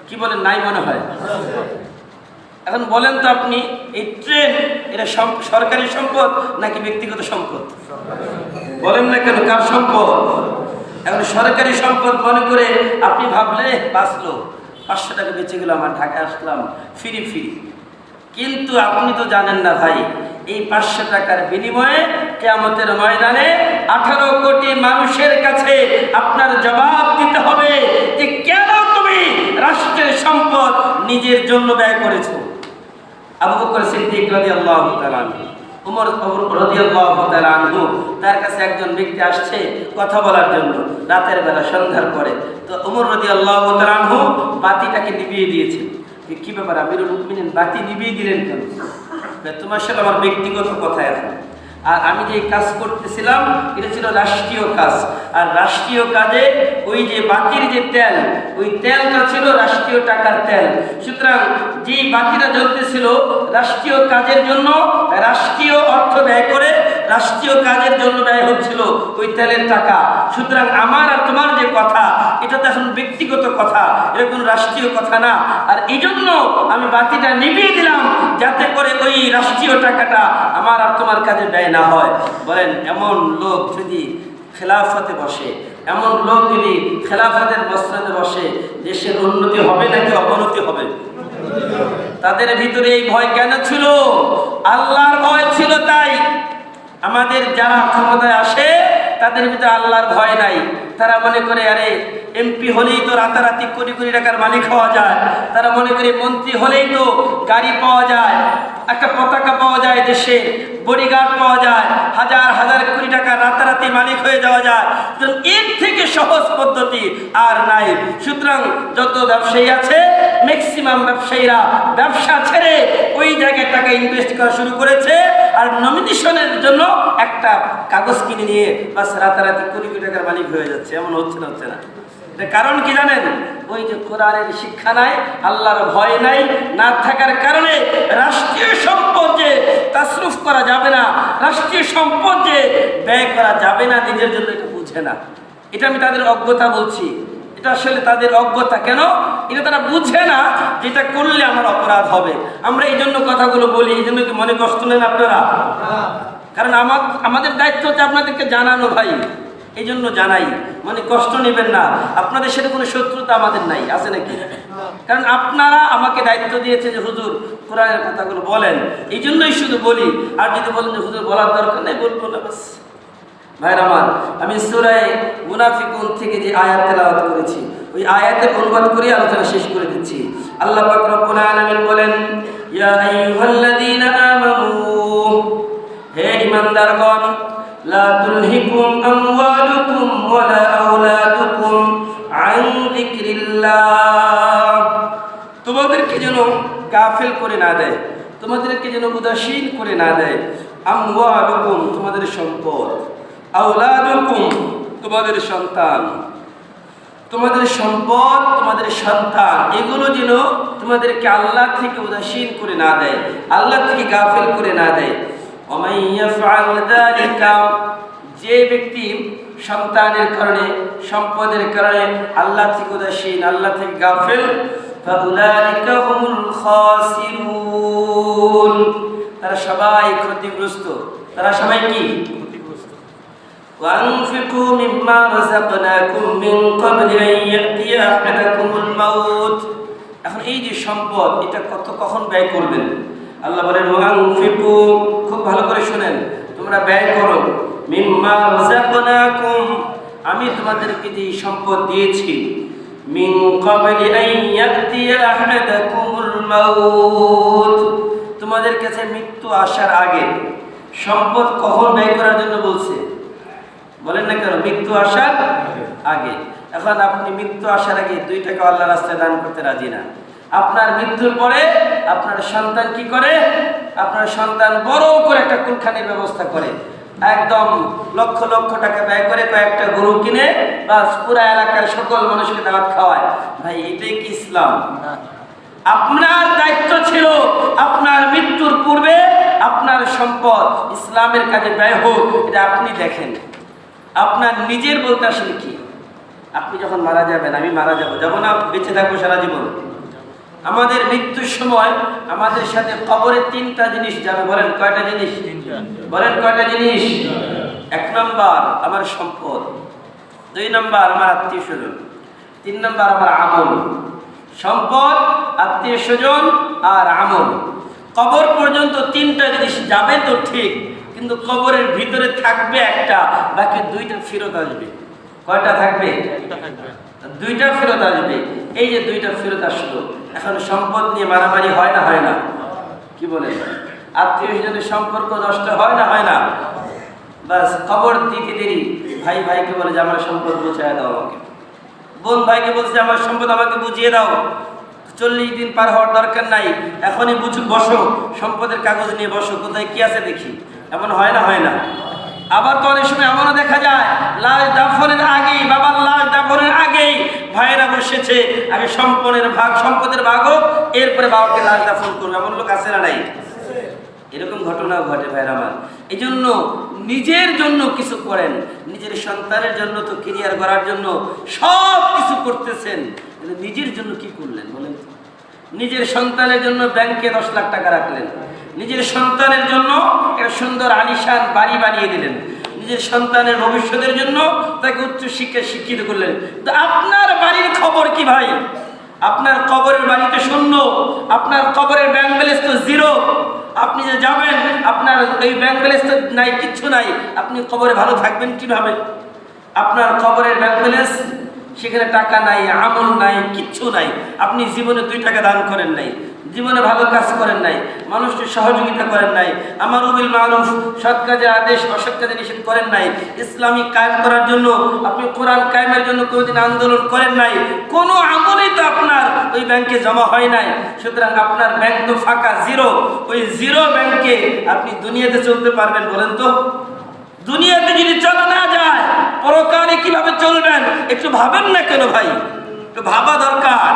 কি বলেন, নাই মনে হয়? এখন বলেন তো আপনি, এই ট্রেন এটা সরকারি সম্পদ নাকি ব্যক্তিগত সম্পদ? বলেন না কেন, কার সম্পদ? এখন সরকারি সম্পদ মনে করে আপনি ভাবলে বাঁচলো, 500 টাকা বেঁচে গেল, আমার ঢাকায় আসলাম ফিরি। কিন্তু আপনি তো জানেন না ভাই, এই 500 টাকার বিনিময়ে কিয়ামতের ময়দানে 18 কোটি মানুষের কাছে আপনার জবাব দিতে হবে যে কেন তুমি রাষ্ট্রের সম্পদ নিজের জন্য ব্যয় করেছো। আবু বকর সিদ্দিক রাদিয়াল্লাহু তাআলা, ওমর রাদিয়াল্লাহু তাআলা আনহু, তার কাছে একজন ব্যক্তি আসছে কথা বলার জন্য, রাতের বেলা সন্ধ্যার পরে। তো ওমর রাদিয়াল্লাহু তাআলা আনহু বাতিটাকে নিভিয়ে দিয়েছেন। কি ব্যাপার আমিরুল মুমিনিন, বাতি নিভিয়ে দিলেন কেন? তোমার সাথে আমার ব্যক্তিগত কথা এখন। আর আমি যে কাজ করতেছিলাম এটা ছিল রাষ্ট্রীয় কাজ, আর রাষ্ট্রীয় কাজে ওই যে বাতির যে তেল, ওই তেলটা ছিল রাষ্ট্রীয় টাকার তেল। সুতরাং যেই বাতিটা জ্বলতেছিল রাষ্ট্রীয় কাজের জন্য, রাষ্ট্রীয় অর্থ ব্যয় করে রাষ্ট্রীয় কাজের জন্য ব্যয় হচ্ছিল ওই তেলের টাকা। সুতরাং আমার আর তোমার যে কথা, এটা তো এখন ব্যক্তিগত কথা, এটা কোনো রাষ্ট্রীয় কথা না। আর এই জন্য আমি বাতিটা নিভিয়ে দিলাম যাতে করে ওই রাষ্ট্রীয় টাকাটা আমার আর তোমার কাজে ব্যয় না হয়। বলেন, এমন লোক যদি খেলাফতে বসে, এমন লোক যদি খেলাফতের মসনদে বসে, দেশের উন্নতি হবে নাকি অবনতি হবে? তাদের ভিতরে এই ভয় কেন ছিল? আল্লাহর ভয় ছিল। তাই আমাদের যারা ক্ষমতায় আসে তাদের ভিতরে আল্লাহর ভয় নাই। তারা মনে করে আরে এমপি হলেই তো রাতারাতি কোটি কোটি টাকার মালিক হওয়া যায়, তারা মনে করে মন্ত্রী হলেই তো গাড়ি পাওয়া যায়, একটা পতাকা পাওয়া যায়, দেশে বডিগার্ড পাওয়া যায়, হাজার হাজার কোটি টাকা রাতারাতি মালিক হয়ে যাওয়া যায়। এর থেকে সহজ পদ্ধতি আর নাই। সুতরাং যত ব্যবসায়ী আছে, ম্যাক্সিমাম ব্যবসায়ীরা ব্যবসা ছেড়ে ওই জায়গায় টাকা ইনভেস্ট করা শুরু করেছে, আর নমিনেশনের জন্য একটা কাগজ কিনে নিয়ে বাস রাতারাতি কোটি কোটি টাকার মালিক হয়ে যাচ্ছে। এমন হচ্ছে না। কারণ কি জানেন? ওই যে কোরআনের শিক্ষা নাই, আল্লাহর ভয় নাই, না থাকার কারণে রাষ্ট্রীয় সম্পদ যে তাসরুফ করা যাবে না, রাষ্ট্রীয় সম্পদ যে ব্যয় করা যাবে না নিজের জন্য, এটা বুঝে না। এটা আমি তাদের অজ্ঞতা বলছি, এটা আসলে তাদের অজ্ঞতা। কেন? এটা তারা বুঝে না যেটা করলে আমার অপরাধ হবে। আমরা এই জন্য কথাগুলো বলি, এই জন্য কি মনে কষ্ট নেন আপনারা? কারণ আমাদের দায়িত্ব হচ্ছে আপনাদেরকে জানানো ভাই, এই জন্য জানাই, মানে কষ্ট নেবেন না। আপনাদের সাথে কোনো শত্রুতা আমাদের নাই, আছে নাকি? কারণ আপনারা আমাকে দায়িত্ব দিয়েছে যে হুজুর কোরআনের কথাগুলো বলেন, এই জন্যই শুধু বলি। আর যদি বলেন যে হুজুর বলার দরকার নেই, বলবো না বাস। ভাইরা আমার, আমি সূরা মুনাফিকুন থেকে যে আয়াত তেলাওয়াত করেছি, ওই আয়াতের অনুবাদ করে আলোচনা শেষ করে দিচ্ছি। আল্লাহ পাক রব্বুল আলামিন বলেন, ইয়া আইয়ুহাল্লাযীনা আমানু, হে ঈমানদারগণ, লা তুলহিকুম আমওয়ালুকুম ওয়ালা আওলাদুকুম আন যিকরিল্লাহ, তোমাদেরকে যেন গাফিল করে না দেয়, তোমাদেরকে যেন উদাসীন করে না দেয়। আমওয়ালুকুম, তোমাদের সম্পদ, আওলাদুকুম, তোমাদের সন্তান, তোমাদের সম্পদ, তোমাদের সন্তান, এগুলো যেন তোমাদেরকে আল্লাহ থেকে উদাসীন করে না দেয়, আল্লাহ থেকে গাফিল করে না দেয়। ওয়া ইয়াফআল যালিকা, যে ব্যক্তি সন্তানের কারণে, সম্পদের কারণে আল্লাহ থেকে উদাসীন, আল্লাহ থেকে গাফিল, ফাউলাইকা হুমুল খাসিরুন, তারা সবাই ক্ষতিগ্রস্ত। তারা সবাই কি? وأنفقوا مما رزقناكم من قبل أن يأتي أحدكم الموت। এখন এই যে সম্পদ, এটা কখন ব্যয় করবেন? আল্লাহ বলেন ওয়ানফিকু, খুব ভালো করে শুনেন, তোমরা ব্যয় করো, মিম্মা রাযাকনাকুম, আমি তোমাদেরকে যে সম্পদ দিয়েছি, মিন ক্বাবলি আন ইয়াতিয়া আহাদাকুমুল মাউত, তোমাদের কাছে মৃত্যু আসার আগে। সম্পদ কখন ব্যয় করার জন্য বলছে? বলেন না কেন? মৃত্যু আসার আগে। এখন আপনি মৃত্যু আসার আগে 2 টাকা আল্লাহর রাস্তায় দান করতে রাজি না। আপনার মৃত্যুর পরে আপনার সন্তান কি করে? আপনার সন্তান বড় করে একটা কুলখানির ব্যবস্থা করে, একদম লক্ষ লক্ষ টাকা ব্যয় করে কয়েকটা গরু কিনে বাস পুরা এলাকার সকল মানুষকে দাওয়াত খাওয়ায়। ভাই এটাই কি ইসলাম? আপনার দায়িত্ব ছিল আপনার মৃত্যুর পূর্বে আপনার সম্পদ ইসলামের কাজে ব্যয় হোক, এটা আপনি দেখেন। আপনার নিজের বলতে আসলে কি? আপনি যখন মারা যাবেন, আমি মারা যাব না, বেঁচে থাকবো সারা জীবন। আমাদের মৃত্যুর সময় আমাদের সাথে কবরে তিনটা জিনিস যাবে। বলেন কয়টা জিনিস? বলেন কয়টা জিনিস? 1 নম্বর আমার সম্পদ, 2 নম্বর আমার আত্মীয় স্বজন, 3 নম্বর আমার আমল। সম্পদ, আত্মীয় স্বজন আর আমল। কবর পর্যন্ত 3টা জিনিস যাবে তো ঠিক, কিন্তু কবরের ভিতরে থাকবে একটা, বাকি 2টা ফেরত আসবে। কয়টা থাকবে? 2টা ফেরত আসবে। এই যে 2টা ফেরত আসলো, এখন সম্পদ নিয়ে মারামারি হয় না হয় না? কি বলেন? আত্মীয় স্বজনের সম্পর্ক নষ্ট হয় না হয় না? বাস কবর দিতে দেরি ভাই ভাইকে বলে যে আমার সম্পদ বুঝিয়ে দাও আমাকে, বোন ভাইকে বলছে আমার সম্পদ আমাকে বুঝিয়ে দাও। 40 দিন পার হওয়ার দরকার নাই, এখনই বসো, সম্পদের কাগজ নিয়ে বসো, কোথায় কি আছে দেখি। এমন হয় না হয় না? আবার তো অনেক সময় এমনও দেখা যায় লাশ দাফনের আগেই, বাবার লাশ দাফনের আগেই ভাইয়েরা বসেছে, আগে সম্পদের ভাগ হোক, এরপরে বাবাকে লাশ দাফন করবে। এমন লোক আছে না নাই? এরকম ঘটনাও ঘটে ভাইয়েরা আমার। এই জন্য নিজের জন্য কিছু করেন, নিজের সন্তানের জন্য তো ক্যারিয়ার করার জন্য সব কিছু করতেছেন, কিন্তু নিজের জন্য কি করলেন বলেন? নিজের সন্তানের জন্য ব্যাংকে 10 লাখ টাকা রাখলেন, নিজের সন্তানের জন্য একটা সুন্দর আলিশান বাড়ি বানিয়ে দিলেন, নিজের সন্তানের ভবিষ্যতের জন্য তাকে উচ্চ শিক্ষায় শিক্ষিত করলেন। তো আপনার বাড়ির খবর কি ভাই? আপনার কবরের বাড়িতে শূন্য, আপনার কবরের ব্যাংক ব্যালেন্স তো 0। আপনি যে যাবেন আপনার এই ব্যাংক ব্যালেন্স তো নাই, কিচ্ছু নাই, আপনি কবরে ভালো থাকবেন কিভাবে? আপনার কবরের ব্যাংক ব্যালেন্স, সেখানে টাকা নাই, আমল নাই, কিচ্ছু নাই। আপনি জীবনে 2 টাকা দান করেন নাই, জীবনে ভালো কাজ করেন নাই, মানুষকে সহযোগিতা করেন নাই, আমারু বিল মারুফ, সৎ কাজের আদেশ অসৎ কাজে নিষেধ করেন নাই, ইসলামিক কায়েম করার জন্য আপনি কোরআন কায়েমের জন্য কোনোদিন আন্দোলন করেন নাই, কোনো আমলই তো আপনার ওই ব্যাংকে জমা হয় নাই। সুতরাং আপনার ব্যাংক তো ফাঁকা, 0। ওই 0 ব্যাংকে আপনি দুনিয়াতে চলতে পারবেন বলেন তো? দুনিয়াতে যদি চলা না যায়, পরকালে কিভাবে চলবেন একটু ভাবেন না কেন ভাই? একটু ভাবা দরকার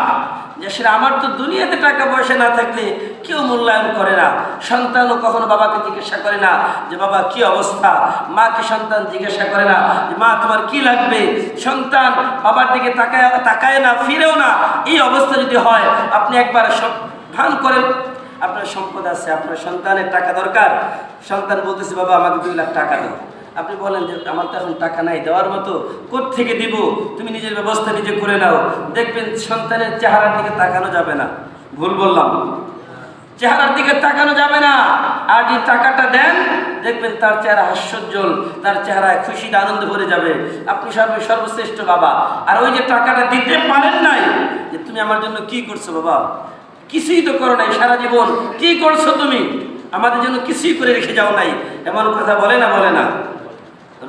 যে সেটা আমার তো দুনিয়াতে টাকা পয়সা না থাকলে কেউ মূল্যায়ন করে না। সন্তানও কখনো বাবাকে জিজ্ঞাসা করে না যে বাবা কি অবস্থা, মাকে সন্তান জিজ্ঞাসা করে না যে মা তোমার কি লাগবে। সন্তান বাবার দিকে তাকায় না, ফিরেও না। এই অবস্থা যদি হয়, আপনি একবার ভান করেন আপনার সম্পদ আছে, আপনার সন্তানের টাকা দরকার, সন্তান বলতেছে বাবা আমাকে 2 লাখ টাকা দাও। আপনি বলেন যে আমার তো এখন টাকা নাই দেওয়ার মতো, কোত্থেকে দিব, তুমি নিজের ব্যবস্থা নিজে করে নাও। দেখবেন সন্তানের চেহারার দিকে তাকানো যাবে না। ভুল বললাম? চেহারার দিকে তাকানো যাবে না। আর যদি টাকাটা দেন, দেখবেন তার চেহারা হাস্যোজ্জ্বল, তার চেহারায় খুশিতে আনন্দ ভরে যাবে। আপনি সর্বশ্রেষ্ঠ বাবা। আর ওই যে টাকাটা দিতে পারেন নাই, যে তুমি আমার জন্য কি করছো বাবা? কিছুই তো করো নাই সারা জীবন, কি করছো তুমি? আমাদের জন্য কিছুই করে রেখে যাও নাই। এমন কথা বলে না বলে না?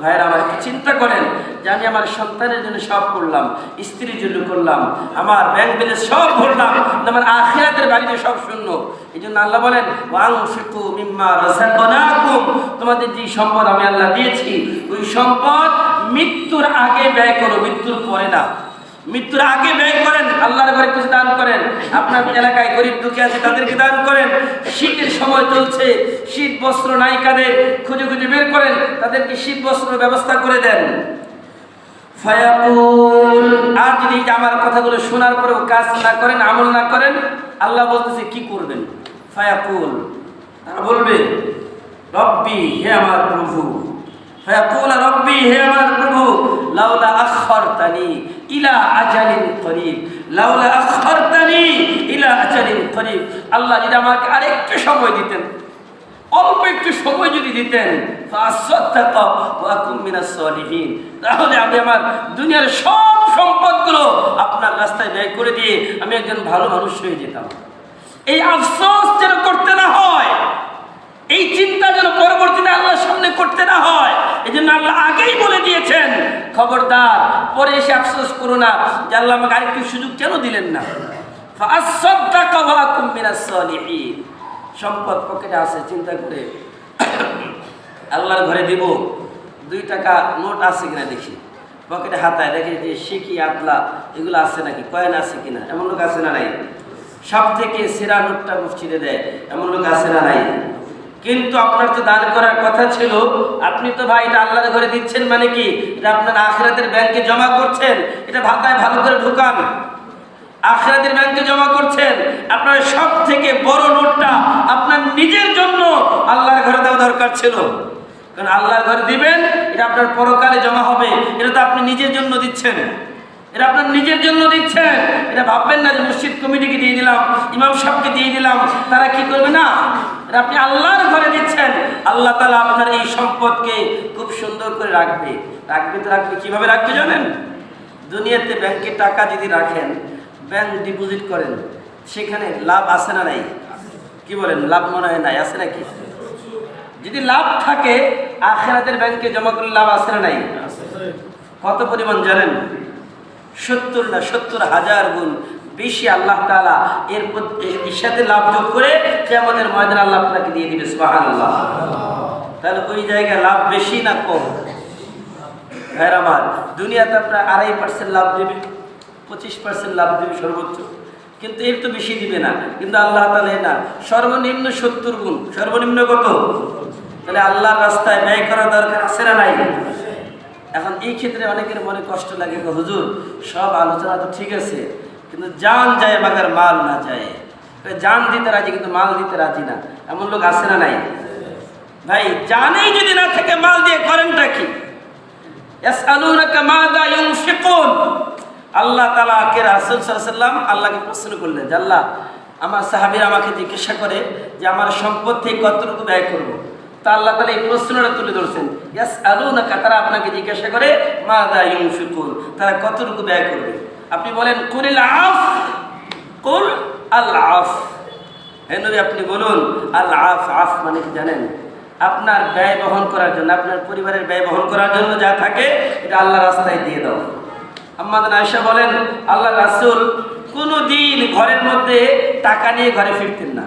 ভাইরা আমার একটু চিন্তা করেন যে আমি আমার সন্তানের জন্য সব করলাম, স্ত্রীর জন্য করলাম, আমার ব্যাংক ব্যালেন্স সব ভরলাম, আমার আখিরাতের বাড়িতে সব শূন্য। এই জন্য আল্লাহ বলেন ওয়ানফিকু মিম্মা রাযাকনাকুম, তোমাদের যে সম্পদ আমি আল্লাহ দিয়েছি ওই সম্পদ মৃত্যুর আগে ব্যয় করো, মৃত্যুর পরে না। মৃত্যুর আগে ব্যয় করেন, আল্লাহর ঘরে কিছু দান করেন, আপনার এলাকায় গরিব দুঃখী আছে তাদেরকে দান করেন। শীতের সময় চলছে, শীত বস্ত্র নাই কাদের, খুঁজে খুঁজে বের করেন, তাদেরকে শীত বস্ত্রের ব্যবস্থা করে দেন। ফায়াকুল, আর যদি আমার কথাগুলো শোনার পরেও কাজ না করেন, আমল না করেন, আল্লাহ বলতেছে কি করবেন? ফায়াকুল, তারা বলবে রব্বি, হে আমার প্রভু। ফায়াকুল রব্বি, হে আমার প্রভু, লাউলা আখরতানি ইলা আজালিন করিব, লাউলা আখরতানি ইলা আজালিন করিব। আল্লাহ যদি আমাকে আরেকটু সময় দিতেন, অল্প একটু সময় যদি দিতেন, ফাসাদতাকা ওয়া আকুম মিনাস সালিহিন, তাহলে আমি আমার দুনিয়ার সব সম্পদগুলো আপনার রাস্তায় ব্যয় করে দিয়ে আমি একজন ভালো মানুষ হয়ে যেতাম। এই আফসোস যেন করতে না হয়, এই চিন্তা যেন পরবর্তীতে আল্লাহর সামনে করতে না হয়। এই জন্য আল্লাহ আগেই বলে দিয়েছেন খবরদার পরে এসে আফসোস করো না যে আল্লাহ আমাকে আরেকটু সুযোগ কেন দিলেন না। ফাসাদতাকা ওয়া আকুম মিনাস সালিহিন, সম্পদ পকেটে আছে, চিন্তা করে আল্লাহর ঘরে দিব, 2 টাকা নোট আছে কিনা দেখি, পকেটে হাতায় দেখে যে শিখি আতলা এগুলো আছে নাকি, কয়েন আছে কিনা, এমন লোক আছে না নাই? সব থেকে সেরা নোটটা মসজিদে দেয়, এমন লোক আছে না নাই? কিন্তু আপনার তো দান করার কথা ছিল, আপনি তো ভাই এটা আল্লাহর ঘরে দিচ্ছেন মানে কি, এটা আপনার আখিরাতের ব্যাংকে জমা করছেন, এটা ভাতায় ভালো করে ঢুকান, আখিরাতের ব্যাংকে জমা করছেন। আপনার সব থেকে বড় নোটটা আপনার নিজের জন্য আল্লাহর ঘরে দেওয়া দরকার ছিল, কারণ আল্লাহর ঘরে দিবেন, এটা আপনার পরকালে জমা হবে, এটা তো আপনি নিজের জন্য দিচ্ছেন, এটা আপনার নিজের জন্য দিচ্ছেন। এটা ভাববেন না যে মসজিদ কমিটিকে দিয়ে দিলাম, ইমাম সাহেবকে দিয়ে দিলাম, তারা কি করবে না, এটা আপনি আল্লাহর ঘরে দিচ্ছেন। আল্লাহ তাআলা আপনার এই সম্পদকে খুব সুন্দর করে রাখবে, তো রাখবে কিভাবে রাখবে জানেন? দুনিয়াতে ব্যাংকে টাকা যদি রাখেন, ব্যাংক ডিপোজিট করেন, সেখানে লাভ আছে না নাই? কি বলেন, লাভ মনে হয় নাই, আছে নাকি? যদি লাভ থাকে আখিরাতের ব্যাংকে জমা করলে লাভ আছে না নাই? কত পরিমাণ জানেন? 70 না 70,000 গুণ বেশি আল্লাহ তাআলা এর সাথে লাভ যোগ করে কিয়ামতের ময়দানে আল্লাহ আপনাকে দিয়ে দিবে। সুবহানাল্লাহ। তাহলে ওই জায়গায় লাভ বেশি না কম? ভাইরা আমার, দুনিয়াতে আপনার 2.5% লাভ দেবে, 25% লাভ দেবে সর্বোচ্চ, কিন্তু এর তো বেশি দিবে না। কিন্তু আল্লাহ তাআলা না, সর্বনিম্ন 70 গুণ, সর্বনিম্ন কত? তাহলে আল্লাহর রাস্তায় ব্যয় করা দরকার আছে না নাই? এখন এই ক্ষেত্রে অনেকের মনে কষ্ট লাগে, হুজুর সব আলোচনা তো ঠিক আছে, কিন্তু জান যায় মাগার মাল না যায়। জান দিতে রাজি কিন্তু মাল দিতে রাজি না, এমন লোক আছে না নাই? ভাই জানেই যদি না থেকে মাল দিয়ে করেনটা কি? ইয়াসআলুনাকা মাযা ইউনফিকুন। আল্লাহ তাআলা কে রাসূল সাল্লাল্লাহু আলাইহি ওয়াসাল্লাম আল্লাহকে প্রশ্ন করলেন যে আল্লাহ, আমার সাহাবীরা আমাকে জিজ্ঞাসা করে যে আমার সম্পদ থেকে কতটুকু ব্যয় করব। তা আল্লাহ তাআলা এই প্রশ্নটা তুলে ধরছেন, ইয়াসআলুনাকা, তারা আপনাকে জিজ্ঞাসা করে মাযা ইউনফিকুন, তারা কতটুকু ব্যয় করবে। আপনি বলেন কুলিল আফ, কুল আল আফ। হে নবী আপনি বলুন আল আফ। আফ মানে কি জানেন? আপনার ব্যয় বহন করার জন্য, আপনার পরিবারের ব্যয় বহন করার জন্য যা থাকে এটা আল্লাহর রাস্তায় দিয়ে দাও। আম্মা আয়েশা বলেন আল্লাহর রাসূল কোনোদিন ঘরের মধ্যে টাকা নিয়ে ঘরে ফিরতেন না।